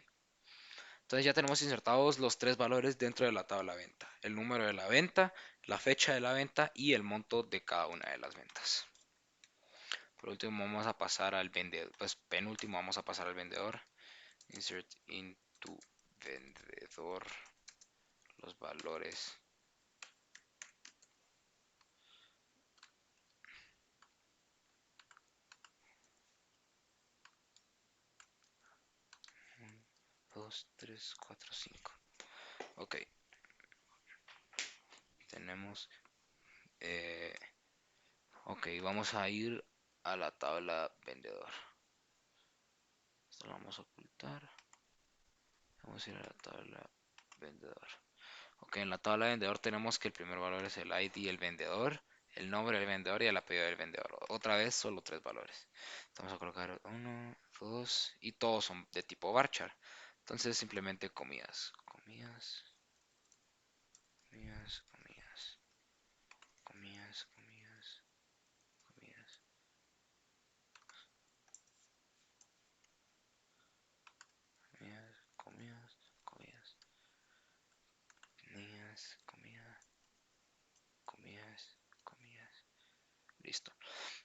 Entonces ya tenemos insertados los tres valores dentro de la tabla venta. El número de la venta, la fecha de la venta y el monto de cada una de las ventas. Por último vamos a pasar al vendedor. Pues penúltimo vamos a pasar al vendedor. Insert into vendedor los valores uno, 2, 3, 4, 5. Ok, tenemos eh, ok, vamos a ir a la tabla vendedor. Esto lo vamos a ocultar. Vamos a ir a la tabla vendedor. Ok, en la tabla vendedor tenemos que el primer valor es el ID del vendedor, el nombre del vendedor y el apellido del vendedor. Otra vez, solo tres valores. Vamos a colocar 1, 2 y todos son de tipo varchar. Entonces simplemente comillas, comillas, comillas, comillas, comillas, comillas, comillas, comillas, comillas, comillas, comillas, comillas, comillas, comillas. Listo.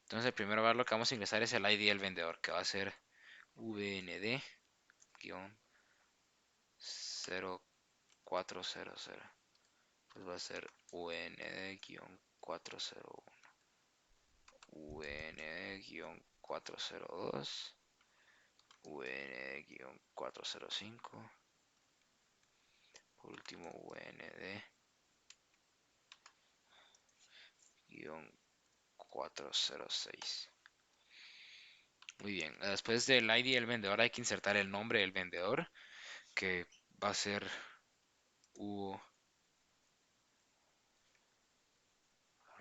Entonces el primer valor que vamos a ingresar es el ID del vendedor, que va a ser VND-0400. Pues va a ser VND-401, VND-402, VND-405, por último VND-406. Muy bien, después del ID del vendedor hay que insertar el nombre del vendedor, que va a ser Hugo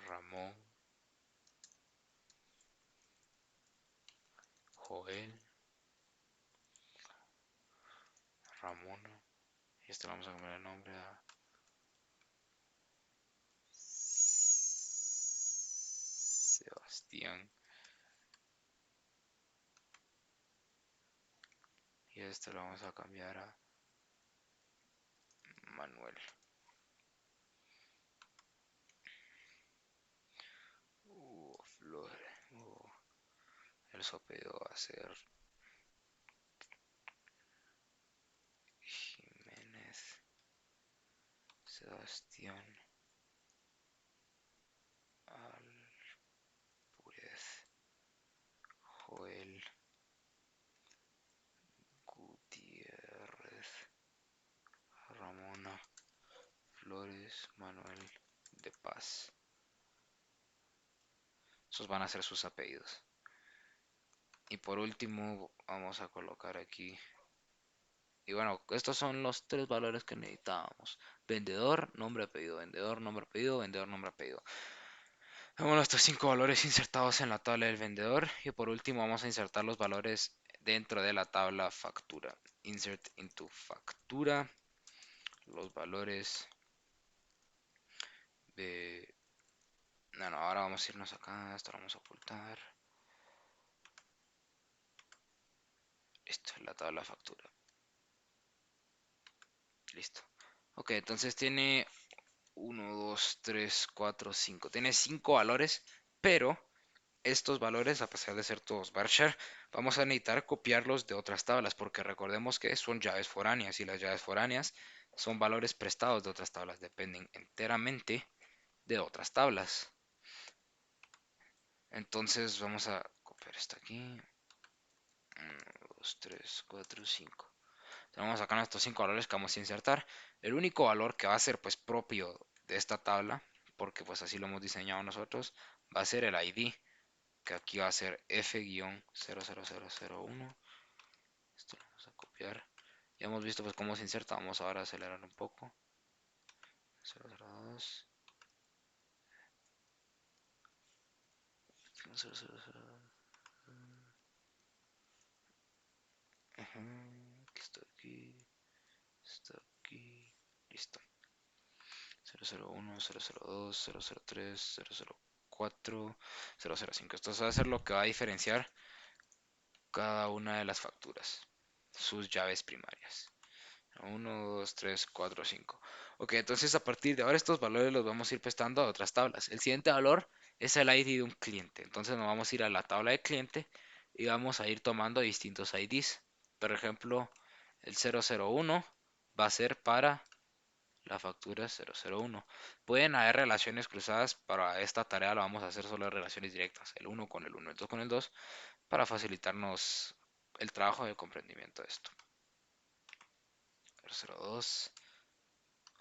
Ramón Joel Ramona. Y esto le vamos a cambiar el nombre a Sebastián. Y esto lo vamos a cambiar a Manuel. Flor. El su apellido va a ser Jiménez. Sebastián Alpurez. Joel Gutiérrez. Ramona Flores. Manuel de Paz. Esos van a ser sus apellidos. Y por último vamos a colocar aquí. Y bueno, estos son los tres valores que necesitábamos. Vendedor, nombre, apellido. Vendedor, nombre, apellido. Vendedor, nombre, apellido. Tenemos nuestros cinco valores insertados en la tabla del vendedor. Y por último vamos a insertar los valores dentro de la tabla factura. Insert into factura. Los valores de No, no, ahora vamos a irnos acá, esto lo vamos a ocultar. Listo, la tabla de factura. Listo. Ok, entonces tiene uno 2 3 4 5. Tiene 5 valores, pero estos valores, a pesar de ser todos varchar, vamos a necesitar copiarlos de otras tablas, porque recordemos que son llaves foráneas y las llaves foráneas son valores prestados de otras tablas, dependen enteramente de otras tablas. Entonces vamos a copiar esto aquí. 1, 2, 3, 4, 5. Tenemos acá nuestros 5 valores que vamos a insertar. El único valor que va a ser pues propio de esta tabla, porque pues así lo hemos diseñado nosotros, va a ser el ID, que aquí va a ser F-00001. Esto lo vamos a copiar. Ya hemos visto pues cómo se inserta. Vamos ahora a acelerar un poco. 002. 000. Ajá. Está aquí. Está aquí. Listo. 001, 002, 003, 004, 005. Esto va a ser lo que va a diferenciar cada una de las facturas, sus llaves primarias. 1, 2, 3, 4, 5. Ok, entonces a partir de ahora estos valores los vamos a ir prestando a otras tablas. El siguiente valor es el ID de un cliente. Entonces nos vamos a ir a la tabla de cliente y vamos a ir tomando distintos IDs. Por ejemplo, el 001 va a ser para la factura 001. Pueden haber relaciones cruzadas. Para esta tarea lo vamos a hacer solo relaciones directas. El uno con el uno, el 2 con el 2, para facilitarnos el trabajo de comprendimiento de esto. 002.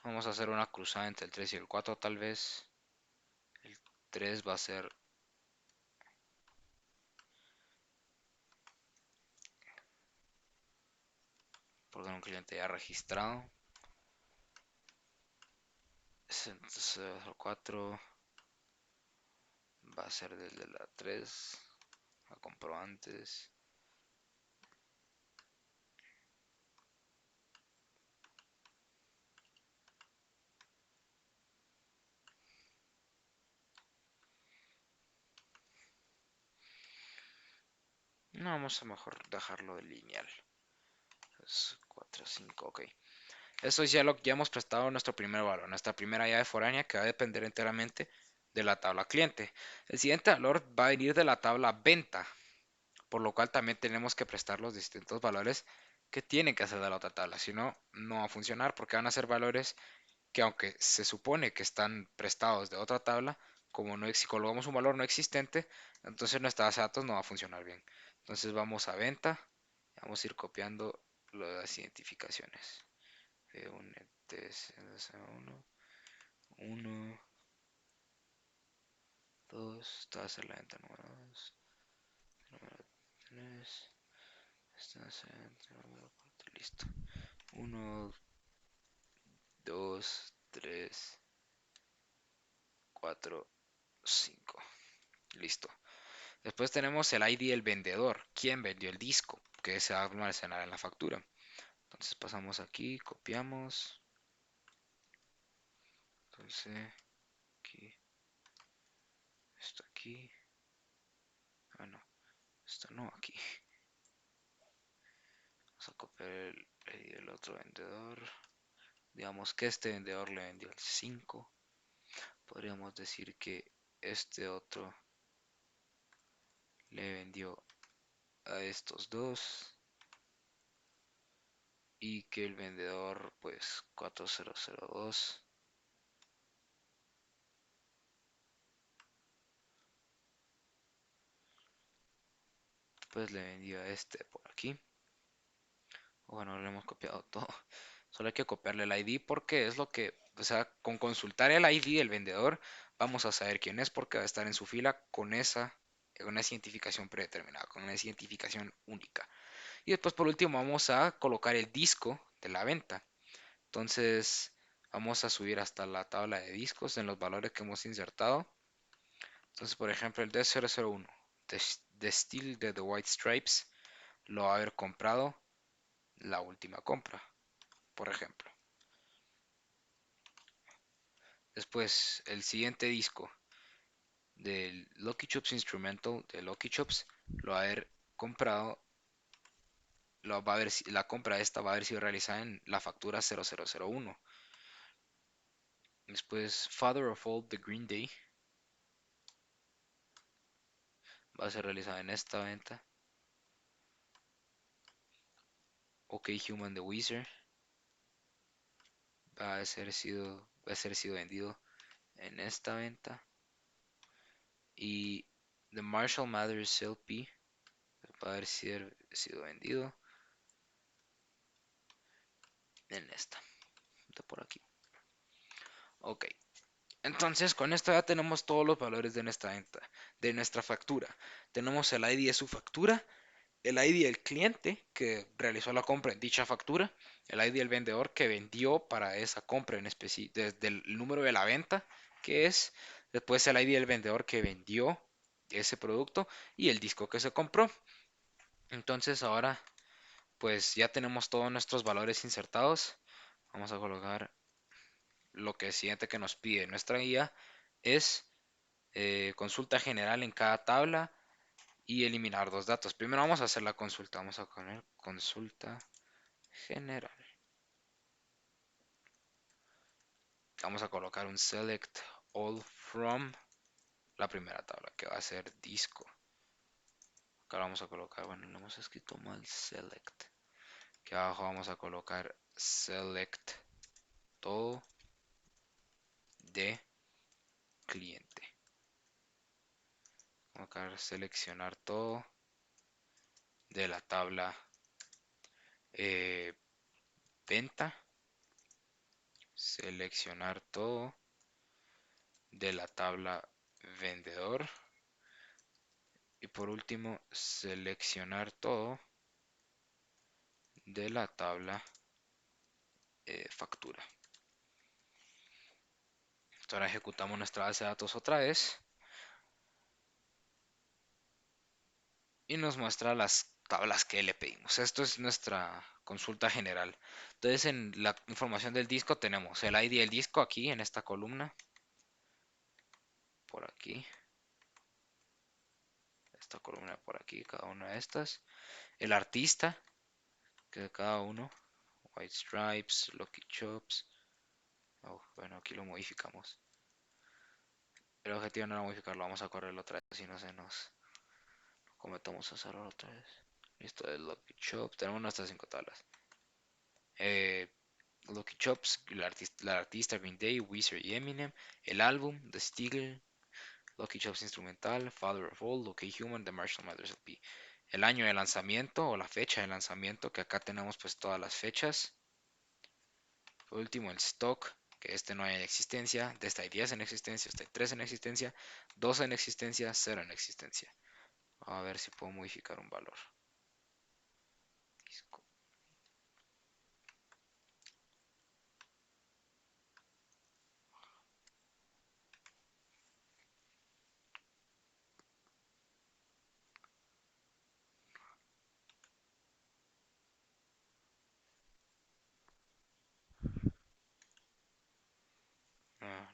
Vamos a hacer una cruzada entre el 3 y el 4 tal vez. El 3 va a ser porque un cliente ya registrado. Entonces el 4 va a ser desde la 3 a comprobantes. No, vamos a mejor dejarlo de lineal. 4, 5, ok. Eso es ya hemos prestado nuestro primer valor, nuestra primera llave foránea, que va a depender enteramente de la tabla cliente. El siguiente valor va a venir de la tabla venta, por lo cual también tenemos que prestar los distintos valores que tienen que hacer de la otra tabla. Si no, no va a funcionar, porque van a ser valores que, aunque se supone que están prestados de otra tabla, como no, si colocamos un valor no existente, entonces nuestra base de datos no va a funcionar bien. Entonces vamos a venta, vamos a ir copiando las identificaciones. Un ETS 1, 1, 2, esta va a ser la venta número 2, número 3, esta va a ser la venta número 4, listo. 1, 2, 3, 4, 5, listo. Después tenemos el ID del vendedor, quién vendió el disco, que se va a almacenar en la factura. Entonces pasamos aquí, copiamos. Entonces, aquí, esto aquí. Ah, no, esto no, aquí. Vamos a copiar el ID del otro vendedor. Digamos que este vendedor le vendió el 5. Podríamos decir que este otro le vendió a estos dos. Y que el vendedor, pues 4002, pues le vendió a este por aquí. Bueno, lo hemos copiado todo. Solo hay que copiarle el ID porque es lo que, o sea, con consultar el ID del vendedor vamos a saber quién es, porque va a estar en su fila con esa identificación predeterminada, con una identificación única. Y después por último vamos a colocar el disco de la venta. Entonces vamos a subir hasta la tabla de discos en los valores que hemos insertado. Entonces por ejemplo el D001 de Steel de The White Stripes lo va a haber comprado la última compra, por ejemplo. Después el siguiente disco del Lucky Chops Instrumental de Lucky Chops lo va a haber comprado, va a haber, la compra esta va a haber sido realizada en la factura 0001. Después, Father of All the Green Day va a ser realizada en esta venta. OK Human the Wizard va a ser sido vendido en esta venta. Y The Marshall Mathers LP va a haber sido vendido en esta, de por aquí. Ok, entonces con esto ya tenemos todos los valores de nuestra venta, de nuestra factura. Tenemos el ID de su factura, el ID del cliente que realizó la compra en dicha factura, el ID del vendedor que vendió para esa compra en específico, desde el número de la venta que es, después el ID del vendedor que vendió ese producto y el disco que se compró. Entonces ahora pues ya tenemos todos nuestros valores insertados. Vamos a colocar lo que siguiente que nos pide nuestra guía es consulta general en cada tabla y eliminar dos datos. Primero vamos a hacer la consulta. Vamos a poner consulta general. Vamos a colocar un select all from la primera tabla que va a ser disco. Acá vamos a colocar, bueno, lo hemos escrito mal, select. Aquí abajo vamos a colocar select todo de cliente. Colocar seleccionar todo de la tabla venta. Seleccionar todo de la tabla vendedor. Y por último, seleccionar todo de la tabla factura. Ahora ejecutamos nuestra base de datos otra vez y nos muestra las tablas que le pedimos. Esto es nuestra consulta general. Entonces en la información del disco tenemos el ID del disco aquí en esta columna. Por aquí. Esta columna por aquí, cada una de estas. El artista, que de cada uno. White Stripes, Lucky Chops. Oh, bueno, aquí lo modificamos. El objetivo no era modificarlo, vamos a correrlo otra vez si no se nos cometamos a hacerlo otra vez. Listo, el Lucky Chops. Tenemos nuestras 5 tablas. Eh, Lucky Chops, la artista Green Day, Weezer y Eminem. El álbum, The Stiegler, Lucky Chops Instrumental, Father of All, OK Human, The Marshall Mathers LP. El año de lanzamiento o la fecha de lanzamiento, que acá tenemos pues todas las fechas. Por último, el stock, que este no hay en existencia, de este hay 10 en existencia, este hay 3 en existencia, 2 en existencia, 0 en existencia. A ver si puedo modificar un valor.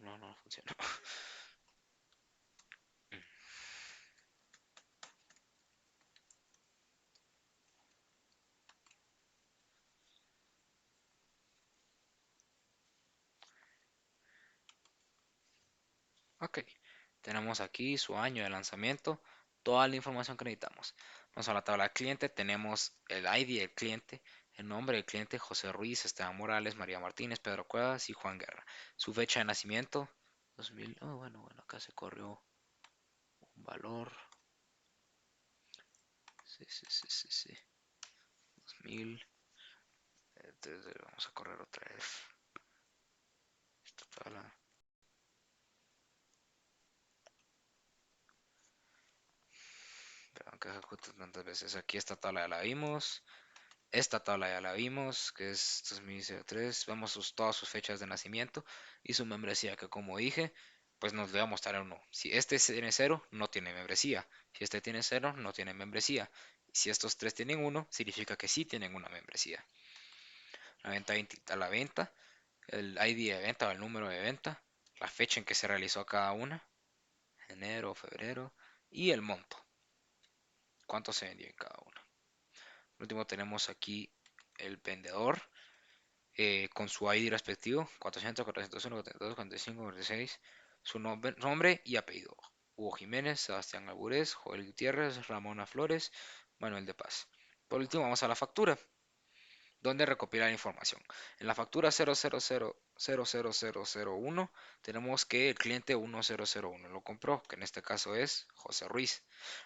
No funciona. Ok, tenemos aquí su año de lanzamiento, toda la información que necesitamos. Vamos a la tabla de cliente, tenemos el ID del cliente, el nombre del cliente, José Ruiz, Esteban Morales, María Martínez, Pedro Cuevas y Juan Guerra. Su fecha de nacimiento, 2000, bueno, acá se corrió un valor. Sí. 2000, entonces vamos a correr otra vez. Esta tabla. Perdón que ejecuto tantas veces. Aquí esta tabla ya la vimos. Esta tabla ya la vimos, que es 2003. Vemos todas sus fechas de nacimiento y su membresía, que como dije, pues nos le va a mostrar uno. Si este tiene 0, no tiene membresía. Si este tiene 0, no tiene membresía. Si estos tres tienen 1, significa que sí tienen una membresía. La venta a la venta, el ID de venta o el número de venta, la fecha en que se realizó cada una, enero, febrero y el monto, cuánto se vendió en cada uno. Por último tenemos aquí el vendedor con su ID respectivo, 400, 401, 42, 45, 46, su nombre y apellido. Hugo Jiménez, Sebastián Alburez, Joel Gutiérrez, Ramona Flores, Manuel de Paz. Por último vamos a la factura, donde recopilar información. En la factura 0000001 tenemos que el cliente 1001 lo compró, que en este caso es José Ruiz.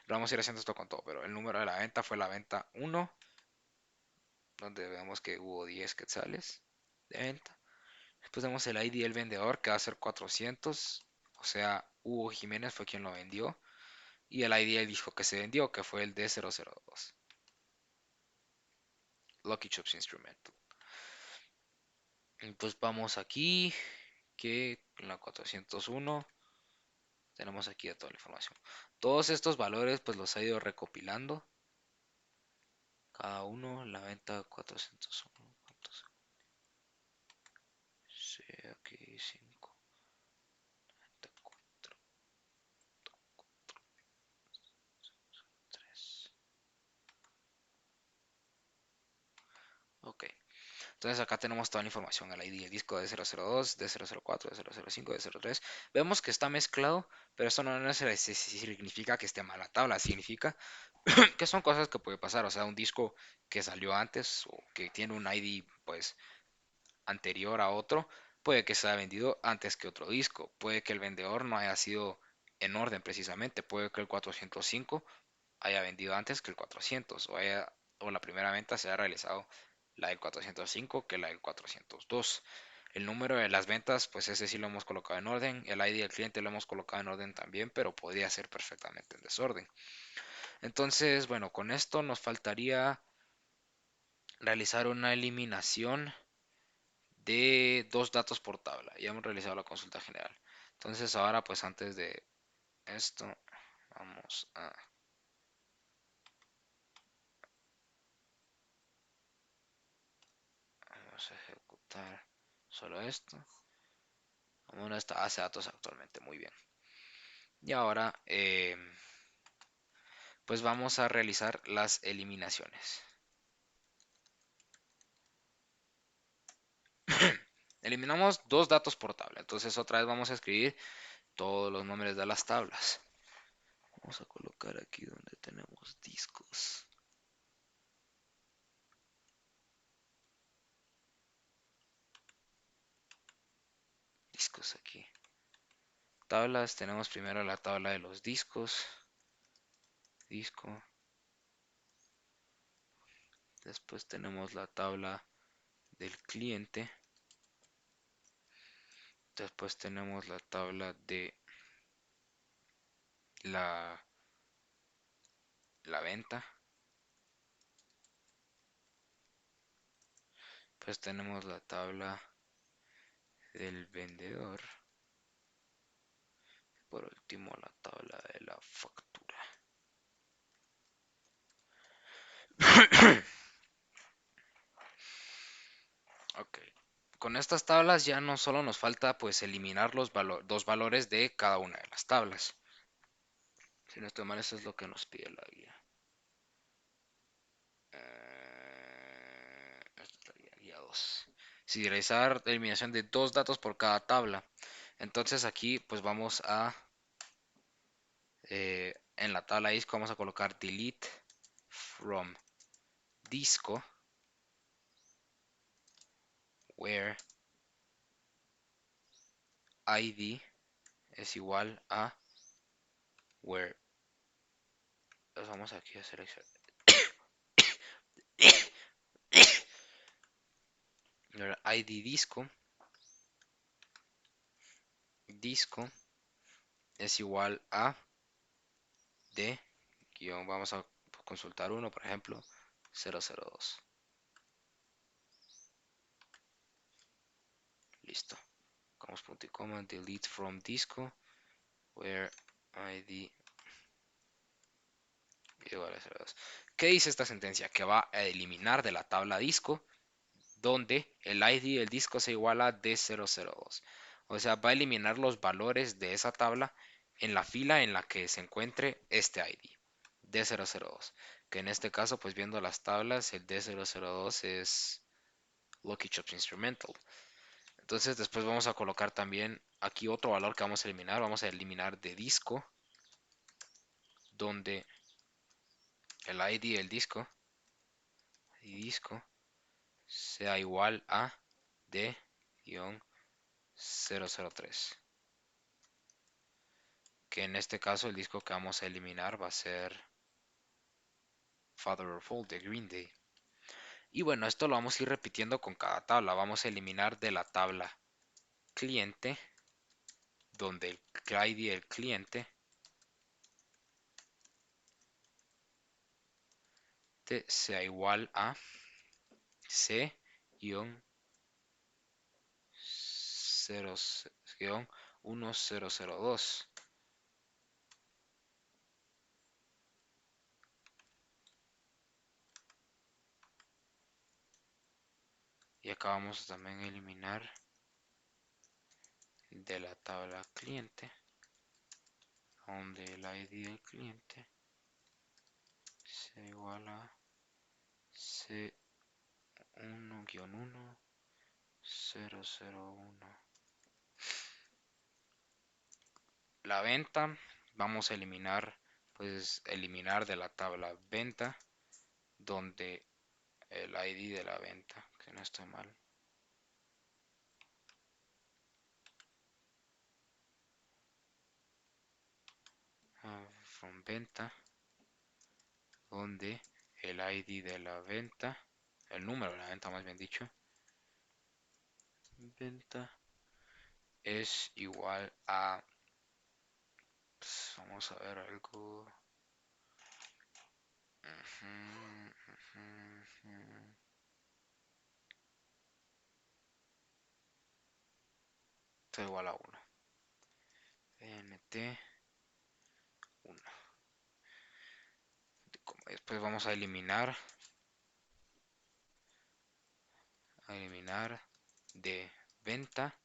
Lo vamos a ir haciendo esto con todo, pero el número de la venta fue la venta 1, donde vemos que hubo 10 quetzales de venta. Después tenemos el ID del vendedor, que va a ser 400, o sea, Hugo Jiménez fue quien lo vendió. Y el ID del disco que se vendió, que fue el D002, Lucky Chops Instrumental. Y pues vamos aquí, que en la 401 tenemos aquí toda la información. Todos estos valores pues los he ido recopilando. Cada uno, la venta 401. ¿Cuántos? Sí, aquí 5, 94, 3. Ok. Entonces acá tenemos toda la información, el ID, el disco de 002, de 004, de 005, de 03. Vemos que está mezclado, pero eso no significa que esté mal la tabla, significa que son cosas que puede pasar. O sea, un disco que salió antes o que tiene un ID pues anterior a otro, puede que se haya vendido antes que otro disco. Puede que el vendedor no haya sido en orden precisamente. Puede que el 405 haya vendido antes que el 400 o la primera venta se haya realizado la del 405 que la del 402. El número de las ventas, pues ese sí lo hemos colocado en orden. El ID del cliente lo hemos colocado en orden también, pero podría ser perfectamente en desorden. Entonces, bueno, con esto nos faltaría realizar una eliminación de dos datos por tabla. Ya hemos realizado la consulta general. Entonces ahora, pues antes de esto, vamos a ejecutar solo esto. Vamos a esta base de datos actualmente. Muy bien. Y ahora, pues vamos a realizar las eliminaciones. Eliminamos dos datos por tabla. Entonces otra vez vamos a escribir todos los nombres de las tablas. Vamos a colocar aquí donde tenemos discos. Discos aquí. Tablas, tenemos primero la tabla de los discos. Disco. Después tenemos la tabla del cliente. Después tenemos la tabla de la venta. Pues tenemos la tabla del vendedor. Por último, la tabla de la factura. Ok. Con estas tablas ya no solo nos falta pues eliminar los dos valores de cada una de las tablas. Si no estoy mal, eso es lo que nos pide la guía. Esta es la guía 2. Si realizar eliminación de dos datos por cada tabla. Entonces aquí pues vamos a en la tabla disco vamos a colocar delete from disco where id es igual a where. Entonces vamos aquí a seleccionar id disco es igual a de guión, vamos a consultar uno, por ejemplo 002. Listo. Vamos punto y coma, delete from disco where id igual a 02. ¿Qué dice esta sentencia? Que va a eliminar de la tabla disco donde el ID del disco se iguala a D002. O sea, va a eliminar los valores de esa tabla en la fila en la que se encuentre este ID, D002. Que en este caso, pues viendo las tablas, el D002 es Lucky Chops Instrumental. Entonces después vamos a colocar también aquí otro valor que vamos a eliminar. Vamos a eliminar de disco, donde el ID del disco, y disco sea igual a D-003. Que en este caso el disco que vamos a eliminar va a ser Father of All de Green Day. Y bueno, esto lo vamos a ir repitiendo con cada tabla. Vamos a eliminar de la tabla cliente, donde el ID del cliente sea igual a C-1002. Y acá vamos a también eliminar de la tabla cliente, donde el ID del cliente sea igual a C1-1001. La venta, vamos a eliminar, pues eliminar de la tabla venta, donde el ID de la venta, que no está mal, from venta, donde el ID de la venta, el número de la venta más bien dicho, venta es igual a, pues, vamos a ver algo, esto es igual a 1, nt 1. Después vamos a eliminar de venta,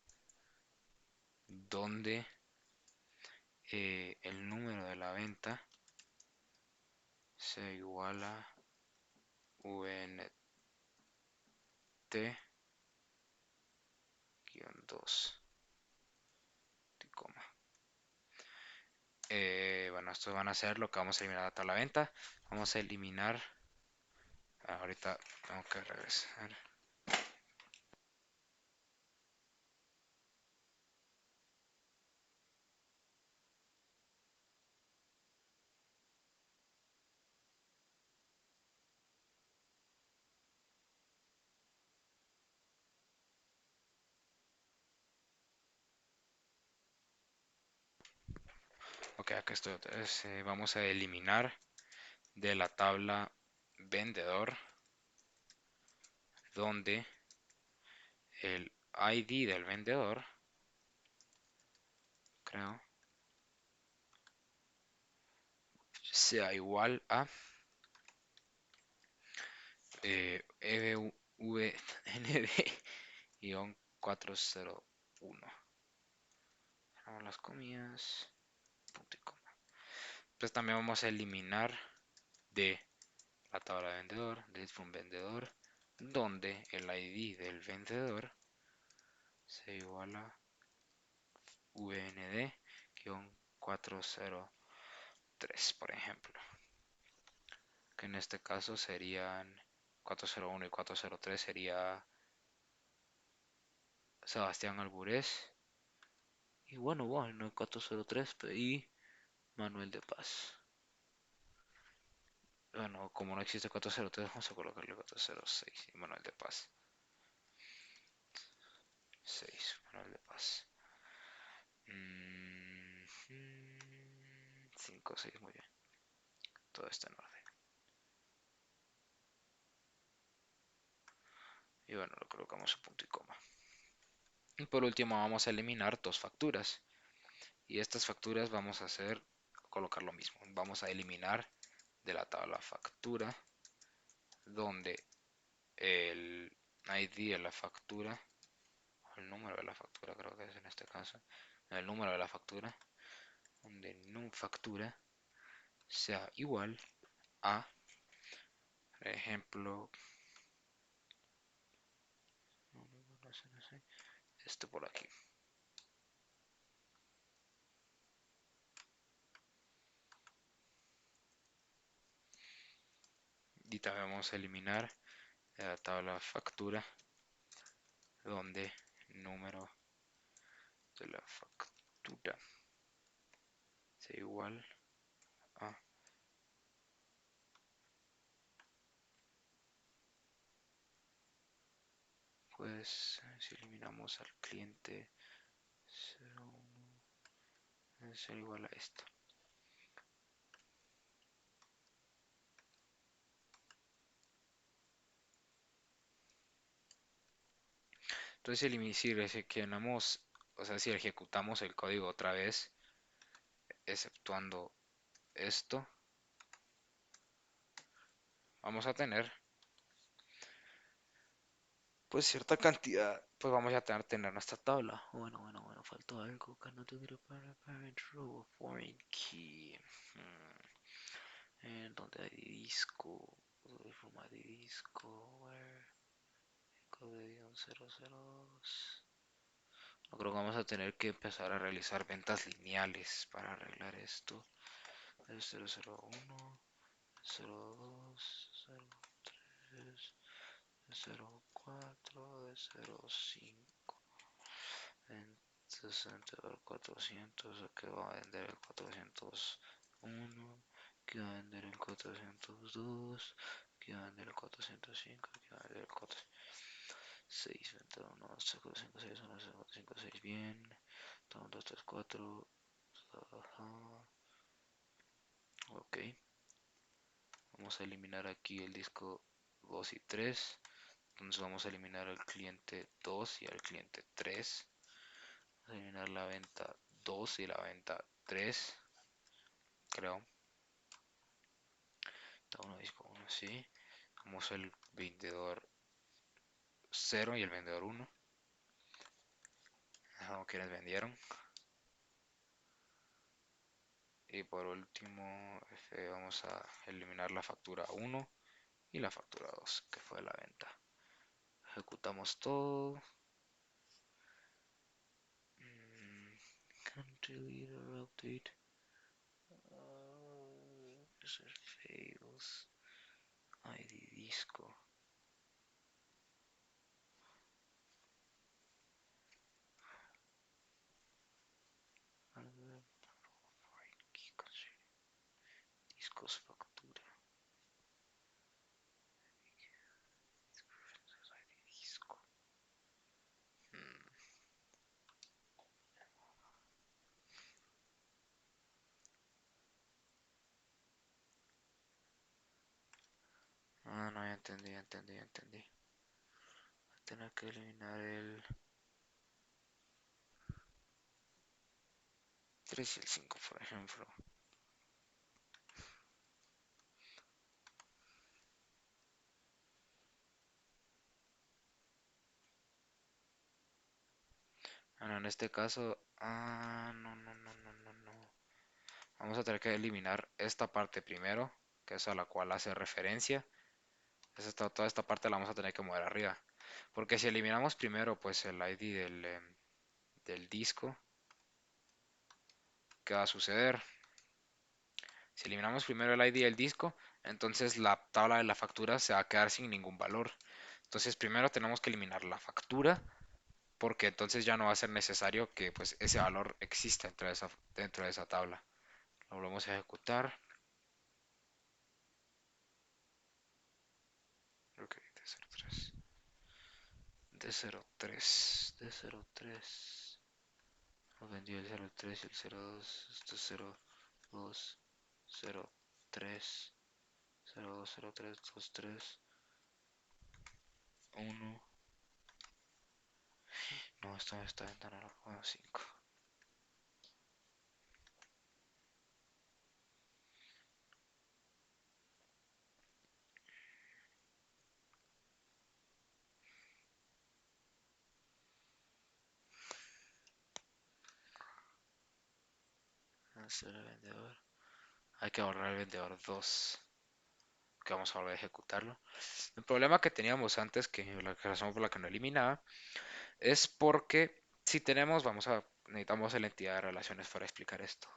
donde el número de la venta sea igual a UNT-2. Bueno, estos van a ser lo que vamos a eliminar de la tabla venta. Vamos a eliminar. Ahorita tengo que regresar. Ok, acá estoy otra vez. Vamos a eliminar de la tabla vendedor, donde el ID del vendedor, creo, sea igual a EVND-401. Cerramos las comillas, punto y coma. Entonces también vamos a eliminar de la tabla de vendedor, de from vendedor, donde el ID del vendedor se iguala a VND-403, por ejemplo, que en este caso serían 401 y 403 sería Sebastián Alburez, y bueno, el 403 y Manuel de Paz. Bueno, como no existe 403, vamos a colocarle 406 y Manuel de Paz. 6, Manuel de Paz. 5, 6, muy bien. Todo está en orden. Y bueno, lo colocamos a punto y coma. Y por último vamos a eliminar dos facturas. Y estas facturas vamos a colocar lo mismo. Vamos a eliminar de la tabla factura, donde el ID de la factura, el número de la factura creo que es en este caso, el número de la factura, donde num factura sea igual a, por ejemplo, esto por aquí. Y también vamos a eliminar de la tabla factura donde número de la factura sea igual a, pues si eliminamos al cliente 01 debe ser igual a esto. Entonces si queremos, o sea, si ejecutamos el código otra vez, exceptuando esto, vamos a tener pues cierta cantidad, pues vamos a tener nuestra tabla. Bueno, faltó algo. Cannot agree para parent row foreign key. Donde hay disco, forma de disco, where, code 002. No creo que vamos a tener que empezar a realizar ventas lineales para arreglar esto. El 001, 02, 03, 04, 05. Entonces, entre el 400, que va a vender el 401, que va a vender el 402, que va a vender el 405, que va a vender el 406, 21, 2, 5, 6, 1, 4, 5, 6, bien. 1, 2, 3, 4. Ok. Vamos a eliminar aquí el disco 2 y 3. Entonces vamos a eliminar al cliente 2 y al cliente 3. Vamos a eliminar la venta 2 y la venta 3, creo. Da uno disco 1, sí. Vamos al vendedor 0 y el vendedor 1. Dejamos quienes vendieron. Y por último, vamos a eliminar la factura 1 y la factura 2, que fue la venta. Ejecutamos todo. Country leader update. User fails. ID disco. Discos factura. ID disco. Ah, no, ya entendí. Voy a tener que eliminar el 3 y el 5, por ejemplo. Bueno, en este caso, no. Vamos a tener que eliminar esta parte primero, que es a la cual hace referencia. Toda esta parte la vamos a tener que mover arriba. Porque si eliminamos primero pues el ID del disco, ¿qué va a suceder? Si eliminamos primero el ID del disco, entonces la tabla de la factura se va a quedar sin ningún valor. Entonces primero tenemos que eliminar la factura, porque entonces ya no va a ser necesario que pues ese valor exista dentro de esa tabla. Lo volvemos a ejecutar. Ok, D03. D03. D03. Nos vendió el 03 y el 02. Esto es 02. 03. 02, 03, 23. 1. No, esta ventana no. Bueno, 5. Este era el vendedor. Hay que borrar el vendedor 2, que vamos a volver a ejecutarlo. El problema que teníamos antes, que la razón por la que no eliminaba, es porque si tenemos, necesitamos la entidad de relaciones para explicar esto.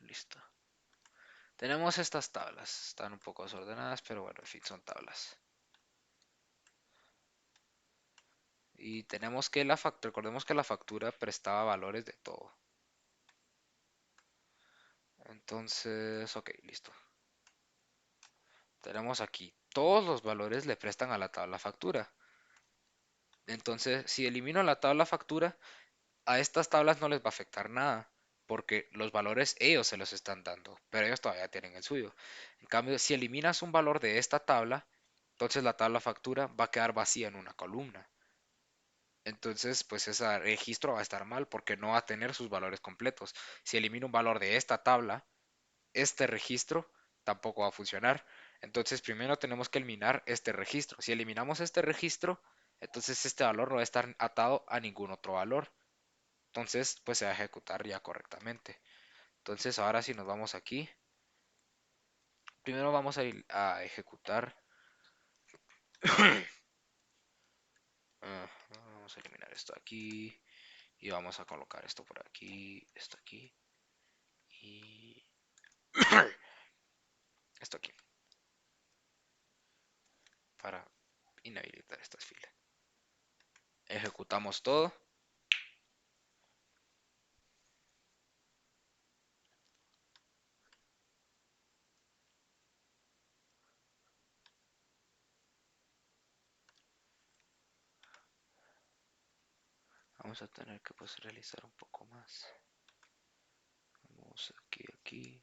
Listo. Tenemos estas tablas, están un poco desordenadas, pero bueno, en fin, son tablas. Y tenemos que recordemos que la factura prestaba valores de todo. Entonces, ok, listo. Tenemos aquí, todos los valores le prestan a la tabla factura. Entonces, si elimino la tabla factura, a estas tablas no les va a afectar nada, porque los valores ellos se los están dando, pero ellos todavía tienen el suyo. En cambio, si eliminas un valor de esta tabla, entonces la tabla factura va a quedar vacía en una columna. Entonces, pues ese registro va a estar mal porque no va a tener sus valores completos. Si elimino un valor de esta tabla, este registro tampoco va a funcionar. Entonces, primero tenemos que eliminar este registro. Si eliminamos este registro, entonces este valor no va a estar atado a ningún otro valor. Entonces, pues se va a ejecutar ya correctamente. Entonces, ahora si nos vamos aquí, primero vamos a ejecutar. Vamos a eliminar esto aquí y vamos a colocar esto por aquí, esto aquí y esto aquí para inhabilitar estas filas. Ejecutamos todo. Vamos a tener que pues realizar un poco más. Vamos aquí, aquí,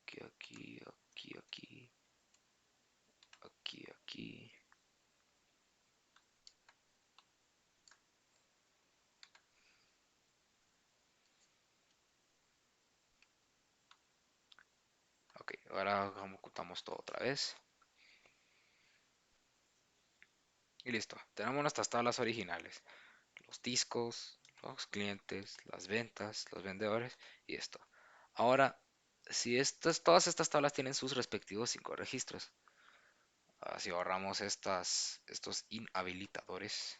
aquí, aquí, aquí, aquí, aquí, aquí. Ok, ahora ejecutamos todo otra vez. Y listo, tenemos nuestras tablas originales. Los discos, los clientes, las ventas, los vendedores y esto. Ahora, si todas estas tablas tienen sus respectivos 5 registros, si ahorramos estos inhabilitadores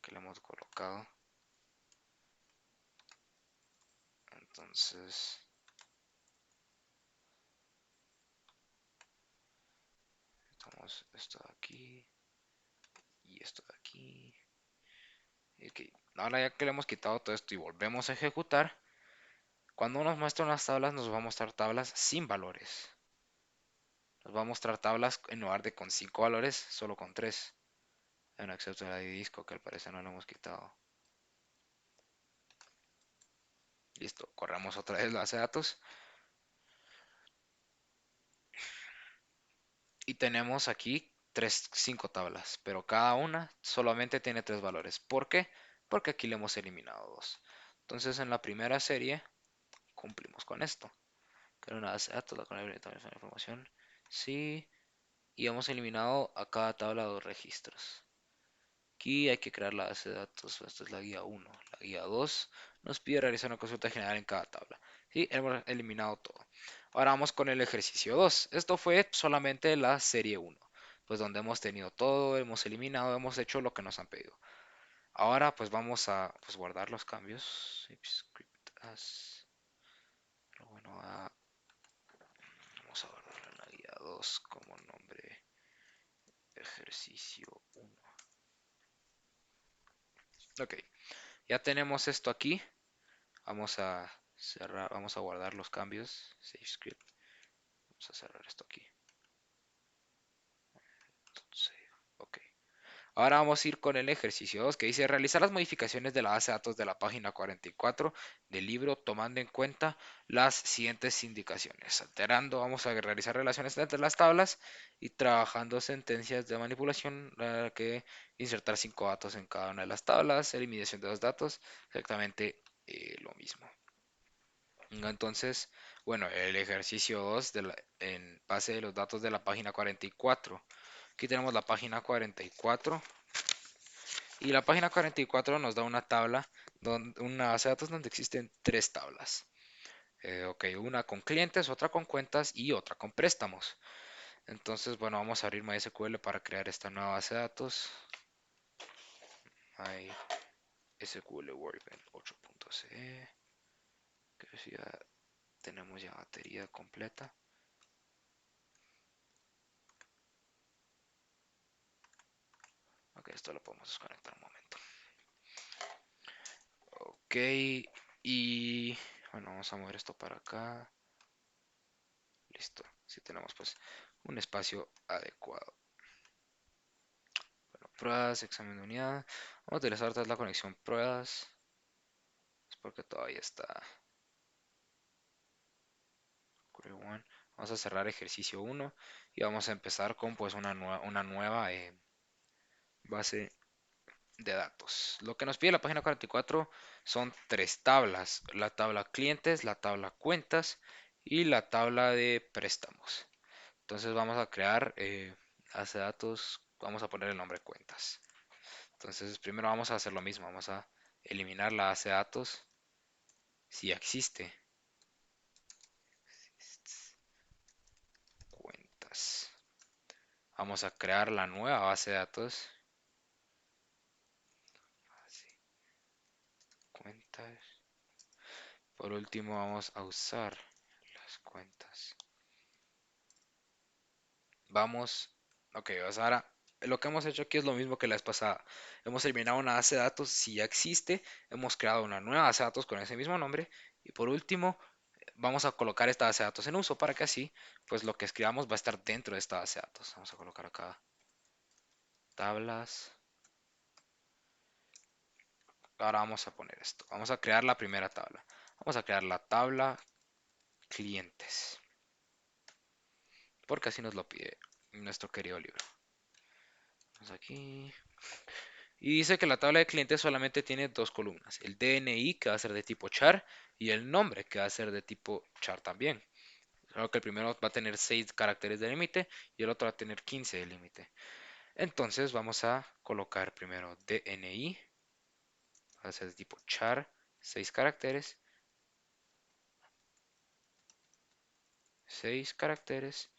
que le hemos colocado, entonces quitamos esto de aquí y esto de aquí. Okay. Ahora ya que le hemos quitado todo esto y volvemos a ejecutar, cuando nos muestra unas tablas nos va a mostrar tablas sin valores. Nos va a mostrar tablas en lugar de con 5 valores, solo con 3. En excepto la de disco, que al parecer no lo hemos quitado. Listo, corremos otra vez la base de datos. Y tenemos aquí 5 tablas, pero cada una solamente tiene 3 valores. ¿Por qué? Porque aquí le hemos eliminado 2. Entonces en la primera serie cumplimos con esto. Crear una base de datos, la con la información. Sí, y hemos eliminado a cada tabla 2 registros. Aquí hay que crear la base de datos. Esta es la guía 1. La guía 2 nos pide realizar una consulta general en cada tabla. ¿Sí? Hemos eliminado todo. Ahora vamos con el ejercicio 2. Esto fue solamente la serie 1. Pues donde hemos tenido todo, hemos eliminado, hemos hecho lo que nos han pedido. Ahora pues vamos a pues, guardar los cambios. Script as. Pero bueno, vamos a guardar la guía 2 como nombre ejercicio 1. Ok, ya tenemos esto aquí. Vamos a cerrar, vamos a guardar los cambios. Save script. Vamos a cerrar esto aquí. Save. Ok. Ahora vamos a ir con el ejercicio 2 que dice realizar las modificaciones de la base de datos de la página 44 del libro tomando en cuenta las siguientes indicaciones. Alterando, vamos a realizar relaciones entre las tablas y trabajando sentencias de manipulación que insertar 5 datos en cada una de las tablas, eliminación de 2 datos, exactamente lo mismo. Entonces, Bueno, el ejercicio 2 en base de los datos de la página 44. Aquí tenemos la página 44 y la página 44 nos da una tabla, una base de datos donde existen tres tablas. Ok, una con clientes, otra con cuentas y otra con préstamos. Entonces, bueno, vamos a abrir MySQL para crear esta nueva base de datos. MySQL Workbench 8.ce. Que si ya tenemos ya batería completa. Ok, esto lo podemos desconectar un momento. Ok, y bueno, vamos a mover esto para acá. Listo, si tenemos pues un espacio adecuado. Bueno, pruebas, examen de unidad. Vamos a utilizar otra vez la conexión pruebas. Es porque todavía está. Vamos a cerrar ejercicio 1 y vamos a empezar con pues una nueva base de datos. Lo que nos pide la página 44 son tres tablas: la tabla clientes, la tabla cuentas y la tabla de préstamos. Entonces vamos a crear base de datos, vamos a poner el nombre cuentas. Entonces primero vamos a hacer lo mismo, vamos a eliminar la base de datos si existe. Cuentas. Vamos a crear la nueva base de datos. Cuentas. Por último vamos a usar las cuentas. Vamos, ok, ahora lo que hemos hecho aquí es lo mismo que la vez pasada. Hemos eliminado una base de datos si ya existe, hemos creado una nueva base de datos con ese mismo nombre y por último vamos a colocar esta base de datos en uso para que así pues lo que escribamos va a estar dentro de esta base de datos. Vamos a colocar acá tablas. Ahora vamos a poner esto. Vamos a crear la primera tabla. Vamos a crear la tabla clientes. Porque así nos lo pide nuestro querido libro. Vamos aquí. Y dice que la tabla de clientes solamente tiene dos columnas: el DNI, que va a ser de tipo char, y el nombre, que va a ser de tipo char también. Solo que el primero va a tener 6 caracteres de límite y el otro va a tener 15 de límite. Entonces vamos a colocar primero DNI, va a ser de tipo char, 6 caracteres, 6 caracteres,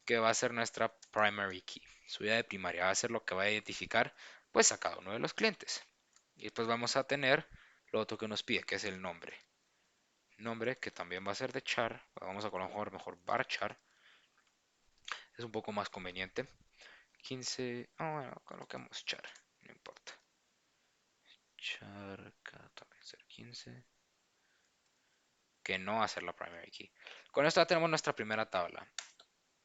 que va a ser nuestra primary key. Su llave de primaria va a ser lo que va a identificar pues a cada uno de los clientes. Y después vamos a tener lo otro que nos pide, que es el nombre. Nombre que también va a ser de char. Vamos a colocar mejor varchar. Es un poco más conveniente. 15. Bueno, coloquemos char. No importa. Char también ser 15. Que no va a ser la primary key. Con esto ya tenemos nuestra primera tabla.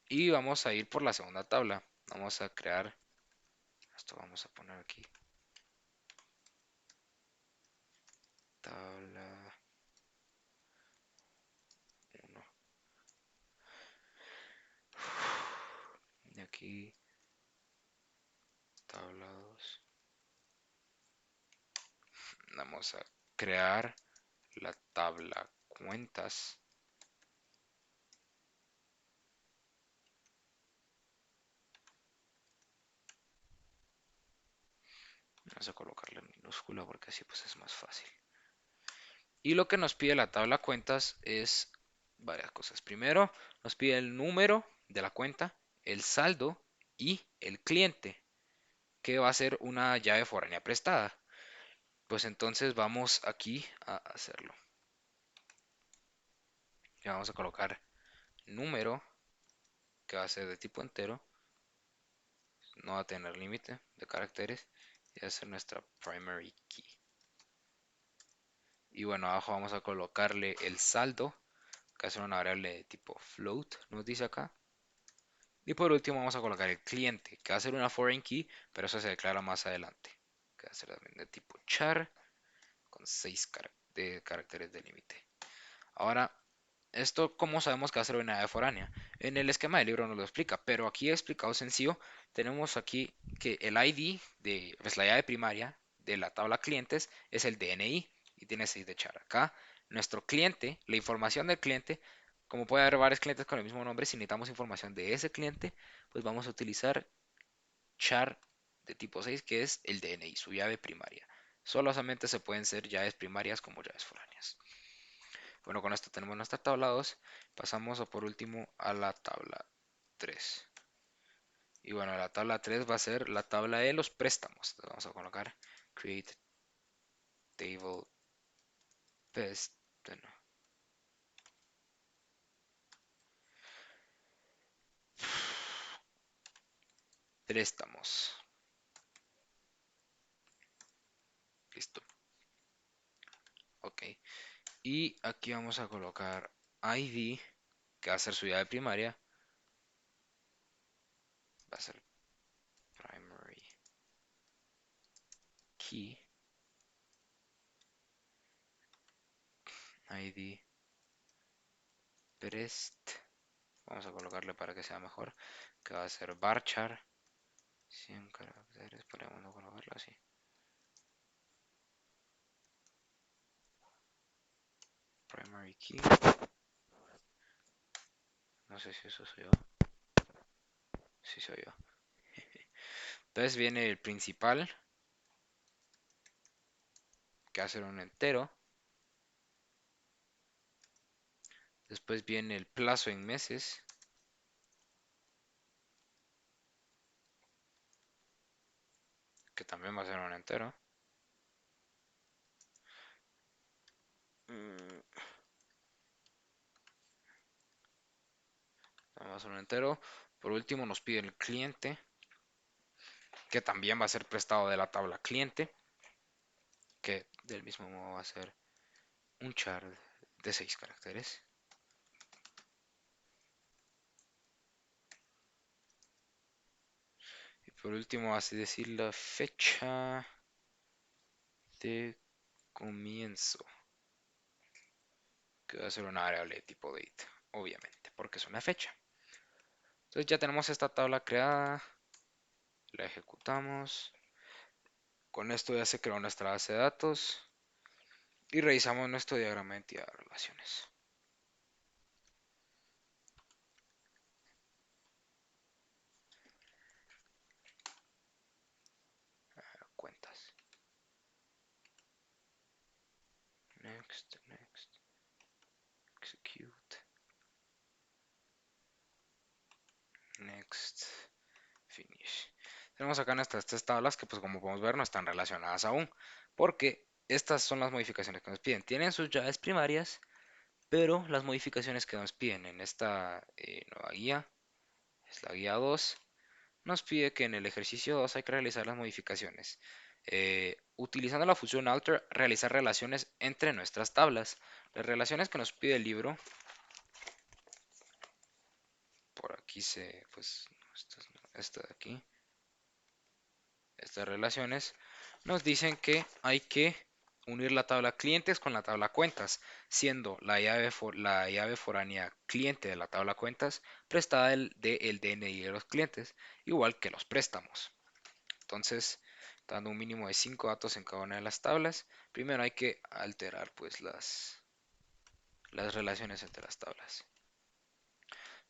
Y vamos a ir por la segunda tabla. Vamos a crear. Esto vamos a poner aquí. Tabla 1. Y aquí tabla 2. Vamos a crear la tabla cuentas. Vamos a colocarle en minúscula porque así pues es más fácil. Y lo que nos pide la tabla cuentas es varias cosas. Primero, nos pide el número de la cuenta, el saldo y el cliente, que va a ser una llave foránea prestada. Pues entonces vamos aquí a hacerlo. Ya vamos a colocar número, que va a ser de tipo entero, no va a tener límite de caracteres, y va a ser nuestra primary key. Y bueno, abajo vamos a colocarle el saldo, que es una variable de tipo float, nos dice acá. Y por último vamos a colocar el cliente, que va a ser una foreign key, pero eso se declara más adelante. Que va a ser también de tipo char, con 6 caracteres de límite. Ahora, esto, ¿cómo sabemos que va a ser una llave foránea? En el esquema del libro nos lo explica, pero aquí explicado sencillo, tenemos aquí que el ID de pues, la llave primaria de la tabla clientes es el DNI y tiene 6 de char. Acá, nuestro cliente, la información del cliente Como puede haber varios clientes con el mismo nombre, si necesitamos información de ese cliente, pues vamos a utilizar char de tipo 6, que es el DNI, su llave primaria. Solamente se pueden ser llaves primarias como llaves foráneas. Bueno, con esto tenemos nuestra tabla 2. Pasamos por último a la tabla 3. Y bueno, la tabla 3 va a ser la tabla de los préstamos. Entonces vamos a colocar create table best, bueno, préstamos. Listo. Ok. Y aquí vamos a colocar ID, que va a ser su llave primaria. Va a ser primary key. ID prest. Vamos a colocarle para que sea mejor. Que va a ser varchar. 100 caracteres. Podemos no colocarlo así. Primary key. No sé si eso soy yo. Sí soy yo. Entonces viene el principal, que va a ser un entero. Después viene el plazo en meses, que también va a ser un entero. Mm, Va a ser un entero. Por último nos pide el cliente, que también va a ser prestado de la tabla cliente, que del mismo modo va a ser un char de 6 caracteres. Y por último, así decir la fecha de comienzo, que va a ser una variable de tipo date, obviamente, porque es una fecha. Entonces ya tenemos esta tabla creada, la ejecutamos. Con esto ya se creó nuestra base de datos y revisamos nuestro diagrama de entidad de relaciones. Cuentas. Next, next, execute, next, finish. Tenemos acá nuestras tres tablas que pues como podemos ver no están relacionadas aún, porque estas son las modificaciones que nos piden. Tienen sus llaves primarias, pero las modificaciones que nos piden en esta nueva guía, es la guía 2, nos pide que en el ejercicio 2 hay que realizar las modificaciones. Utilizando la función alter, realizar relaciones entre nuestras tablas. Las relaciones que nos pide el libro, por aquí pues, esta de aquí, estas relaciones, nos dicen que hay que unir la tabla clientes con la tabla cuentas, siendo la llave foránea cliente de la tabla cuentas prestada del DNI de los clientes, igual que los préstamos. Entonces, dando un mínimo de 5 datos en cada una de las tablas, primero hay que alterar pues las relaciones entre las tablas.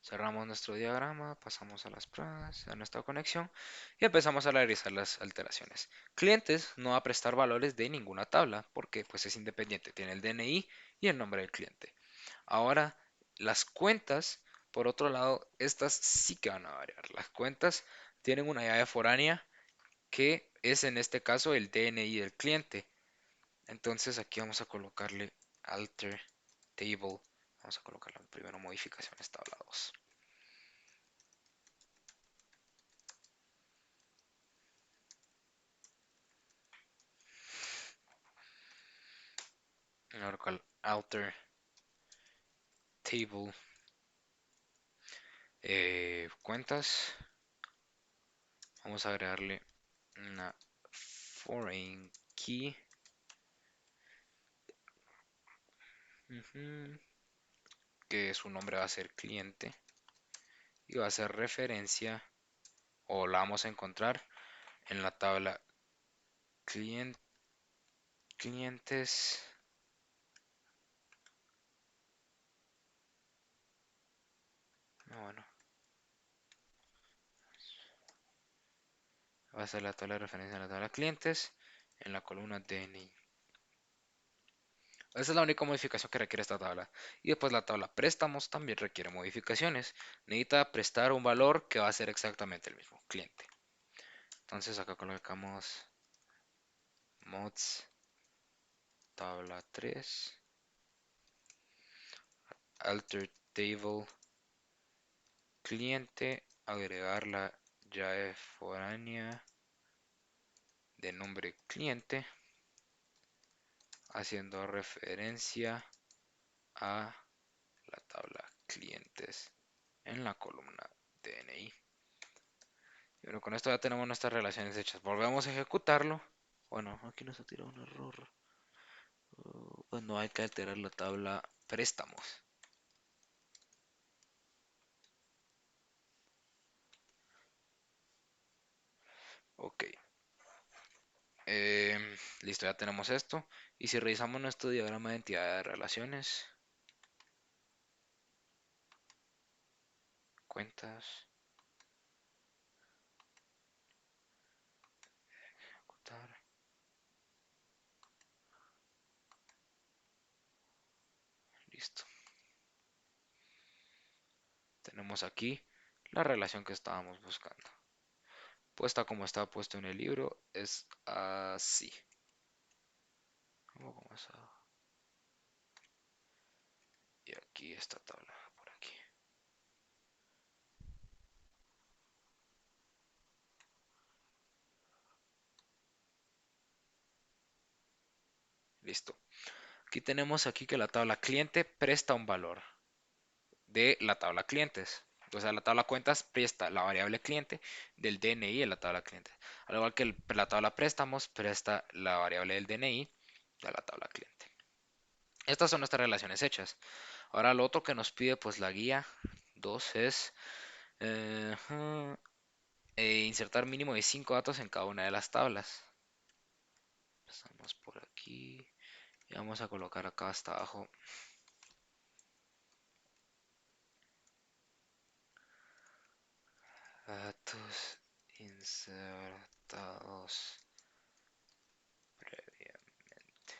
Cerramos nuestro diagrama, pasamos a las pruebas, a nuestra conexión y empezamos a realizar las alteraciones. Clientes no va a prestar valores de ninguna tabla porque pues es independiente, tiene el DNI y el nombre del cliente. Ahora, las cuentas, por otro lado, estas sí que van a variar. Las cuentas tienen una llave foránea que es en este caso el DNI del cliente. Entonces aquí vamos a colocarle alter table. Vamos a colocarle primero modificaciones tabla 2. Ahora alter table cuentas. Vamos a agregarle una foreign key. Que su nombre va a ser cliente y va a ser referencia o la vamos a encontrar en la tabla clientes bueno, va a ser la tabla de referencia en la tabla clientes en la columna DNI. Esa es la única modificación que requiere esta tabla. Y después la tabla préstamos también requiere modificaciones. Necesita prestar un valor que va a ser exactamente el mismo, cliente. Entonces acá colocamos mods tabla 3, alter table cliente, agregar la llave foránea de nombre cliente, haciendo referencia a la tabla clientes en la columna DNI. Y bueno, con esto ya tenemos nuestras relaciones hechas. Volvemos a ejecutarlo. Bueno, aquí nos ha tirado un error. Pues no hay que alterar la tabla préstamos. Ok. Listo, ya tenemos esto. Y si revisamos nuestro diagrama de entidad de relaciones, cuentas, ejecutar, listo. Tenemos aquí la relación que estábamos buscando. Puesta como está puesto en el libro, es así. Un poco más abajo. Y aquí esta tabla, por aquí. Listo. Aquí tenemos aquí que la tabla cliente presta un valor de la tabla clientes. O sea, la tabla cuentas presta la variable cliente del DNI de la tabla clientes. Al igual que la tabla préstamos presta la variable del DNI de la tabla cliente. Estas son nuestras relaciones hechas. Ahora lo otro que nos pide pues la guía 2 es eh, insertar mínimo de 5 datos en cada una de las tablas. Empezamos por aquí y vamos a colocar acá hasta abajo datos insertados previamente.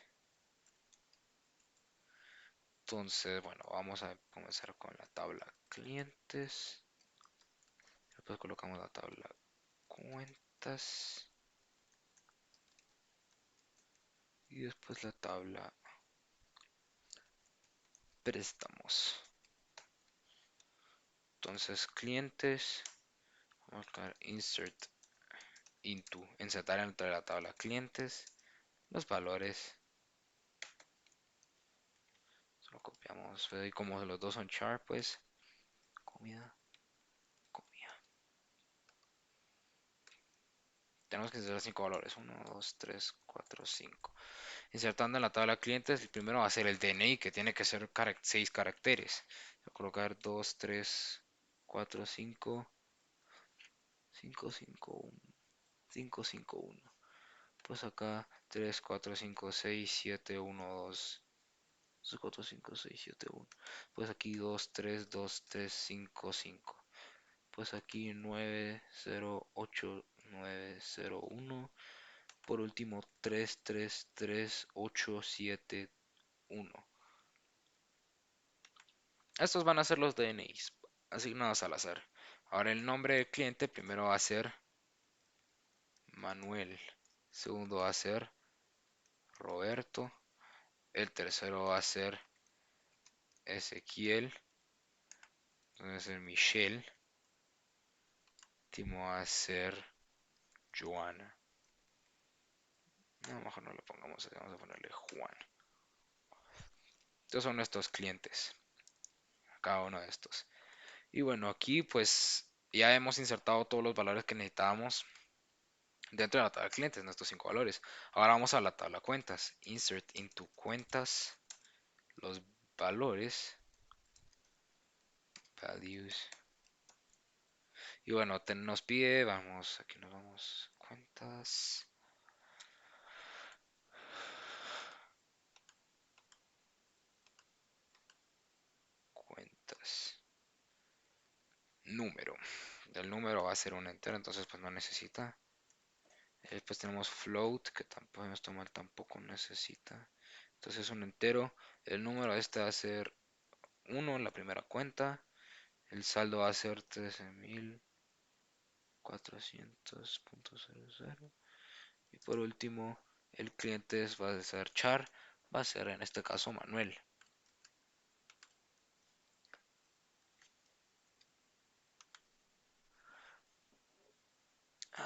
Entonces, bueno, vamos a comenzar con la tabla clientes. Después colocamos la tabla cuentas. Y después la tabla préstamos. Entonces, clientes. Vamos a colocar insert into. Insertar entre la tabla clientes los valores. Lo copiamos. Y como los dos son char, pues comida, comida. Tenemos que insertar 5 valores. 1, 2, 3, 4, 5. Insertando en la tabla clientes, el primero va a ser el DNI, que tiene que ser 6 caracteres. Voy a colocar 2, 3, 4, 5, 5, 5, 1, 5, 5, 1. Pues acá 3, 4, 5, 6, 7, 1, 2, 4, 5, 6, 7, 1. Pues aquí 2, 3, 2, 3, 5, 5. Pues aquí 9, 0, 8, 9, 0, 1. Por último 3, 3, 3, 8, 7, 1. Estos van a ser los DNIs asignados al azar. Ahora el nombre del cliente primero va a ser Manuel, segundo va a ser Roberto, el tercero va a ser Ezequiel, va a ser Michelle, último va a ser Joana. No, mejor no le pongamos así, vamos a ponerle Juan. Estos son nuestros clientes, cada uno de estos. Y bueno, aquí pues ya hemos insertado todos los valores que necesitábamos dentro de la tabla de clientes, nuestros 5 valores. Ahora vamos a la tabla cuentas. Insert into cuentas los valores. Values. Y bueno, nos pide, vamos, aquí nos vamos, cuentas. Cuentas. número. El número va a ser un entero, entonces pues no necesita. Después tenemos float, que tampoco, esto mal tampoco necesita. Entonces es un entero. El número este va a ser 1 en la primera cuenta. El saldo va a ser 13.400.00. Y por último, el cliente va a ser char. Va a ser en este caso Manuel.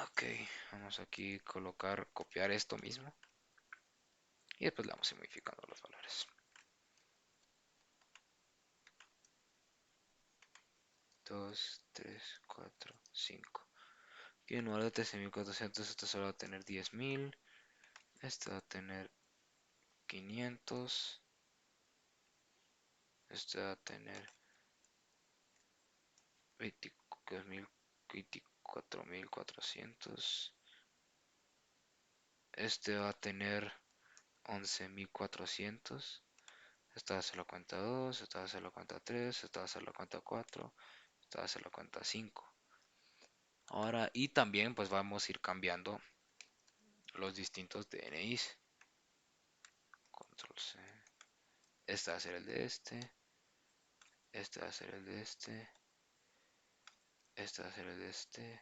Ok, vamos aquí a colocar, copiar esto mismo. Y después le vamos a ir modificando los valores. 2, 3, 4, 5. Y en lugar de 13.400, esto solo va a tener 10.000. Este va a tener 500. Este va a tener 24.400. Este va a tener 11.400. Esta va a ser la cuenta 2. Esta va a ser la cuenta 3. Esta va a ser la cuenta 4. Esta va a ser la cuenta 5. Ahora, y también pues vamos a ir cambiando los distintos DNIs. Control C. Este va a ser el de este. Este va a ser el de este. Este va a ser el de este.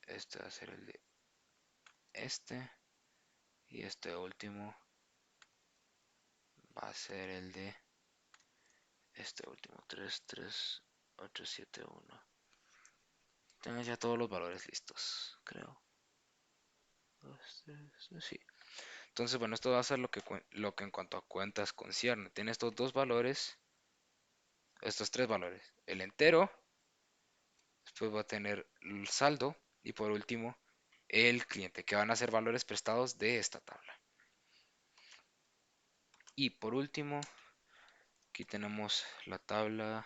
Este va a ser el de este. Y este último va a ser el de este último. 33871. Tengo ya todos los valores listos, creo. Sí. Entonces, bueno, esto va a ser lo que en cuanto a cuentas concierne. Tiene estos dos valores, estos tres valores. El entero, después va a tener el saldo y por último el cliente, que van a ser valores prestados de esta tabla. Y por último, aquí tenemos la tabla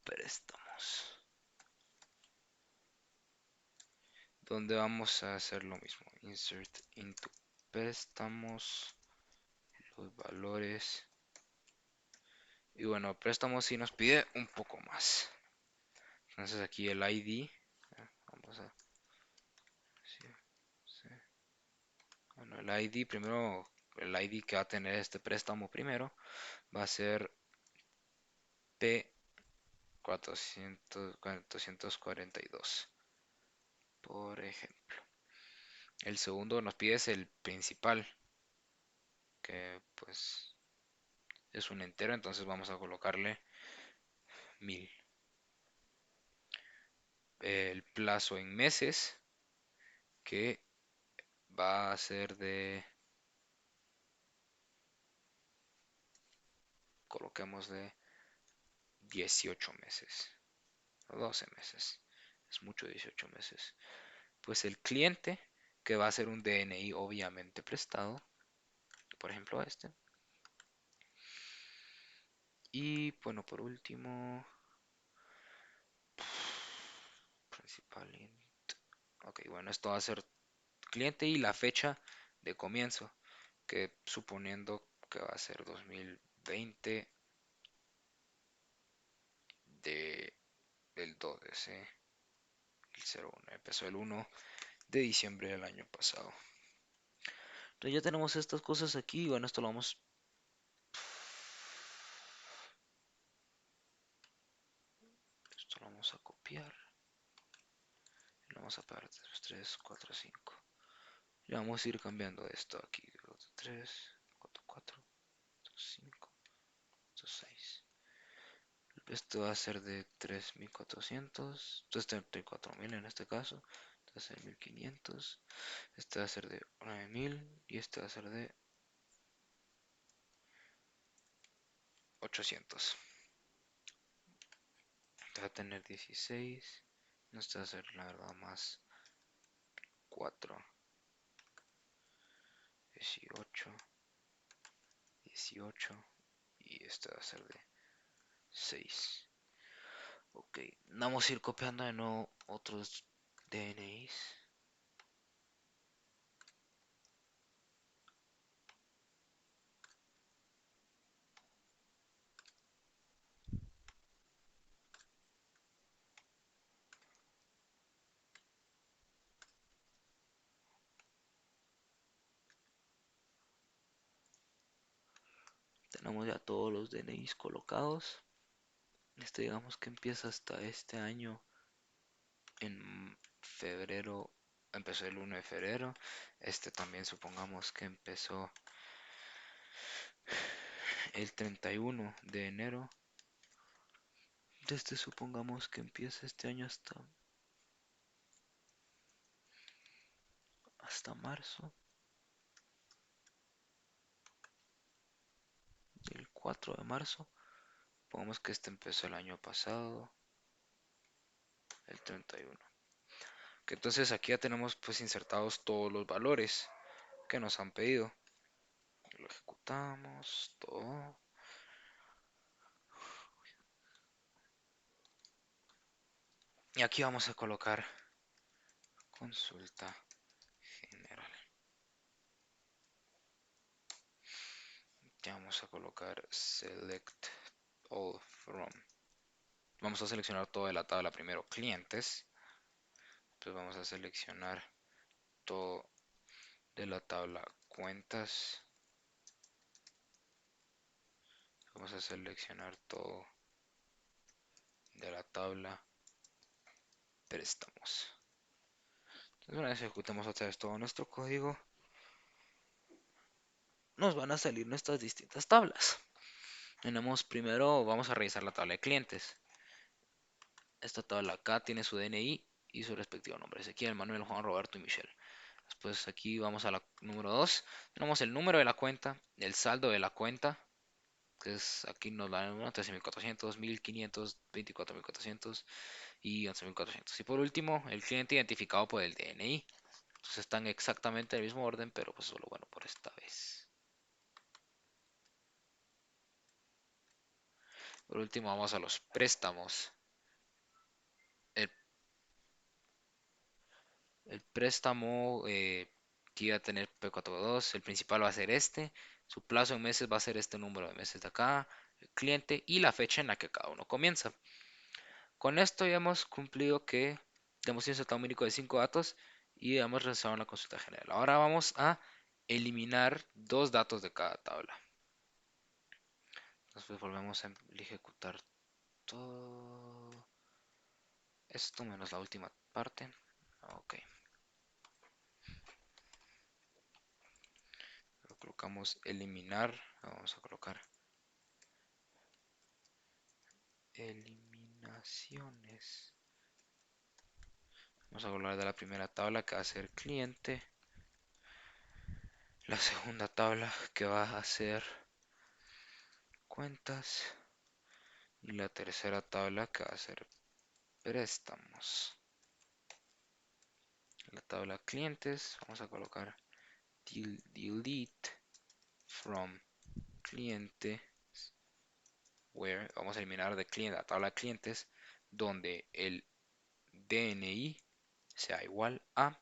préstamos, donde vamos a hacer lo mismo. Insert into préstamos, los valores. Y bueno, préstamos sí nos pide un poco más. Entonces aquí el ID, vamos a, sí, sí. Bueno, el ID primero, el ID que va a tener este préstamo primero va a ser P442, por ejemplo. El segundo nos pide es el principal, que pues es un entero, entonces vamos a colocarle 1000. El plazo en meses, que va a ser de, coloquémosle 18 meses o 12 meses. Es mucho 18 meses. Pues el cliente, que va a ser un DNI obviamente prestado, por ejemplo este. Y bueno, por último, principal int. Ok, bueno, esto va a ser cliente y la fecha de comienzo, que suponiendo que va a ser 2020 de, del 2 de ese, el 01, empezó el 1 de diciembre del año pasado. Entonces ya tenemos estas cosas aquí, y bueno, esto lo vamos a copiar, y lo vamos a pegar 3, 4, 5. Y vamos a ir cambiando esto aquí, 3, 4, 4, 5, 6. Esto va a ser de 3.400, entonces 34.000 en este caso, este va a ser 1.500, este va a ser de 9.000 y este va a ser de 800. Este va a tener 16, este va a ser la verdad más 4, 18, 18 y este va a ser de 6. Ok, vamos a ir copiando de nuevo otros DNIs. Tenemos ya todos los DNIs colocados. Este digamos que empieza hasta este año en febrero, empezó el 1 de febrero. Este también supongamos que empezó el 31 de enero. Este supongamos que empieza este año hasta marzo. El 4 de marzo. Supongamos que este empezó el año pasado, el 31. Que entonces aquí ya tenemos pues insertados todos los valores que nos han pedido. Lo ejecutamos todo. Y aquí vamos a colocar consulta general. Ya vamos a colocar select all from. Vamos a seleccionar todo de la tabla primero clientes. Entonces vamos a seleccionar todo de la tabla cuentas. Vamos a seleccionar todo de la tabla préstamos. Entonces una vez ejecutemos otra vez todo nuestro código, nos van a salir nuestras distintas tablas. Tenemos primero, vamos a revisar la tabla de clientes. Esta tabla acá tiene su DNI y su respectivo nombre. Ezequiel, Manuel, Juan, Roberto y Michelle. Después aquí vamos a la número 2. Tenemos el número de la cuenta, el saldo de la cuenta, que es aquí nos da 13.400, 1.500, 24.400 y 11.400. Y por último, el cliente identificado por el DNI. Entonces están exactamente en el mismo orden, pero pues solo bueno por esta vez. Por último, vamos a los préstamos. El, el préstamo que iba a tener P42, el principal va a ser este. Su plazo en meses va a ser este número de meses de acá, el cliente y la fecha en la que cada uno comienza. Con esto ya hemos cumplido que hemos insertado un único de 5 datos y hemos realizado una consulta general. Ahora vamos a eliminar 2 datos de cada tabla. Entonces volvemos a ejecutar todo esto menos la última parte. Ok. Lo colocamos eliminar. Vamos a colocar eliminaciones. Vamos a hablar de la primera tabla que va a ser cliente. La segunda tabla que va a ser cuentas. Y la tercera tabla que va a ser préstamos. En la tabla clientes vamos a colocar delete from cliente where vamos a eliminar de cliente la tabla de clientes donde el DNI sea igual a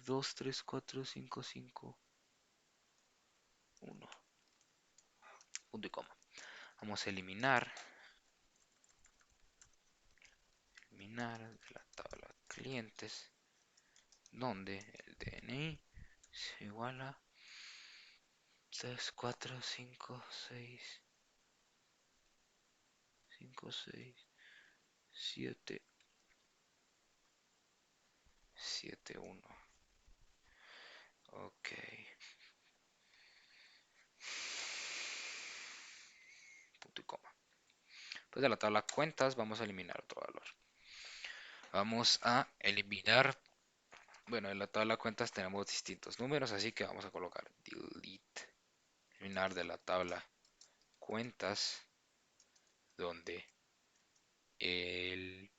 2, 3, 4, 5, 5, 1. Punto y coma. Vamos a eliminar de la tabla clientes donde el DNI es igual a 3, 4, 5, 6, 5, 6, 7, 7, 1. Ok. Punto y coma. Después de la tabla cuentas vamos a eliminar otro valor. Vamos a eliminar, bueno, en la tabla cuentas tenemos distintos números, así que vamos a colocar delete, eliminar de la tabla cuentas, donde el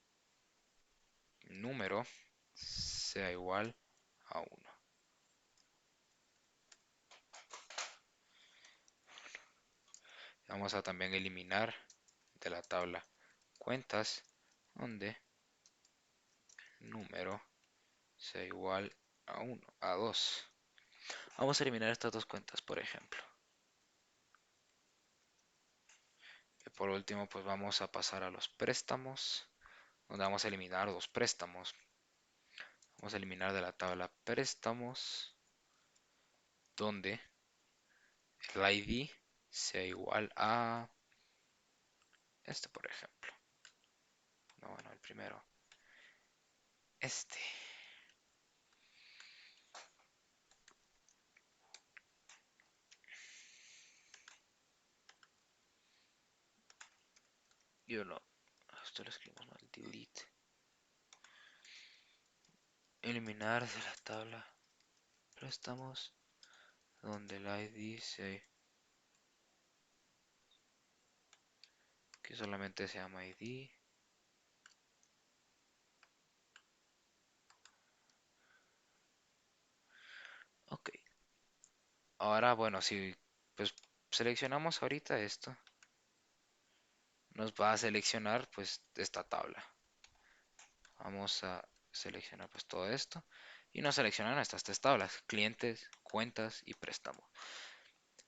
número sea igual a 1. Vamos a también eliminar de la tabla cuentas, donde el número sea igual a 1, a 2. Vamos a eliminar estas dos cuentas, por ejemplo. Y por último, pues vamos a pasar a los préstamos, donde vamos a eliminar dos préstamos. Vamos a eliminar de la tabla préstamos, donde el ID sea igual a este, por ejemplo. No, bueno, el primero. Este. Yo no. Esto lo escribimos mal. Delete. Eliminar de la tabla préstamos donde el ID sea que solamente se llama ID. Ok. Ahora, bueno, si pues seleccionamos ahorita esto, nos va a seleccionar pues esta tabla. Vamos a seleccionar pues todo esto y nos seleccionan estas tres tablas, clientes, cuentas y préstamos.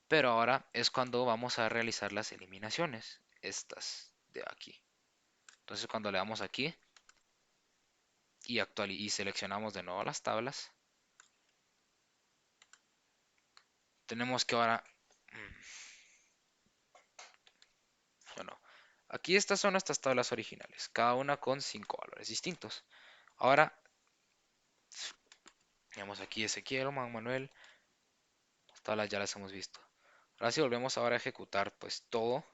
Pero ahora es cuando vamos a realizar las eliminaciones, estas de aquí. Entonces cuando le damos aquí y seleccionamos de nuevo las tablas, tenemos que ahora, bueno, aquí estas son nuestras tablas originales, cada una con 5 valores distintos. Ahora, tenemos aquí Ezequiel, Juan Manuel, las tablas ya las hemos visto. Ahora si volvemos ahora a ejecutar pues todo.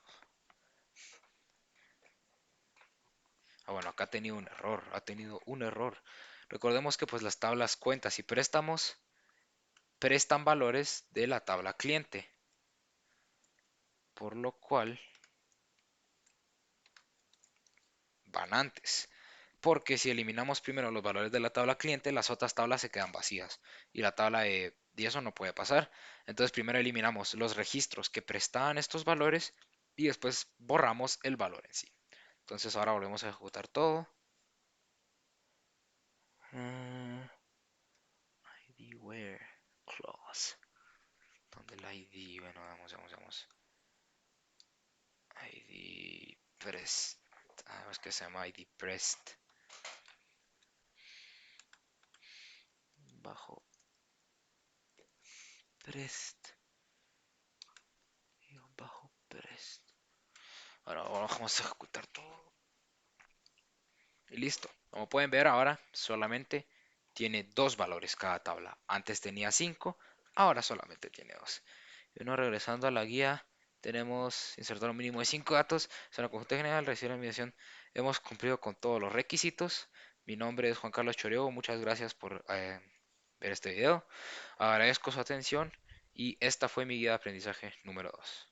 Ah, bueno, acá ha tenido un error. Recordemos que pues las tablas cuentas y préstamos prestan valores de la tabla cliente, por lo cual van antes. Porque si eliminamos primero los valores de la tabla cliente, las otras tablas se quedan vacías. Y la tabla y eso no puede pasar. Entonces primero eliminamos los registros que prestaban estos valores y después borramos el valor en sí. Entonces ahora volvemos a ejecutar todo. ID where clause. ¿Dónde el ID? Bueno, vamos. ID prest. Ah, es que se llama ID prest. Bajo prest. Bajo prest. Ahora vamos a ejecutar todo. Y listo. Como pueden ver ahora solamente tiene dos valores cada tabla. Antes tenía 5, ahora solamente tiene 2. Y bueno, regresando a la guía, tenemos insertar un mínimo de 5 datos. En la conjunta general, recibe la mediación. Hemos cumplido con todos los requisitos. Mi nombre es Juan Carlos Choreo. Muchas gracias por ver este video. Agradezco su atención y esta fue mi guía de aprendizaje número 2.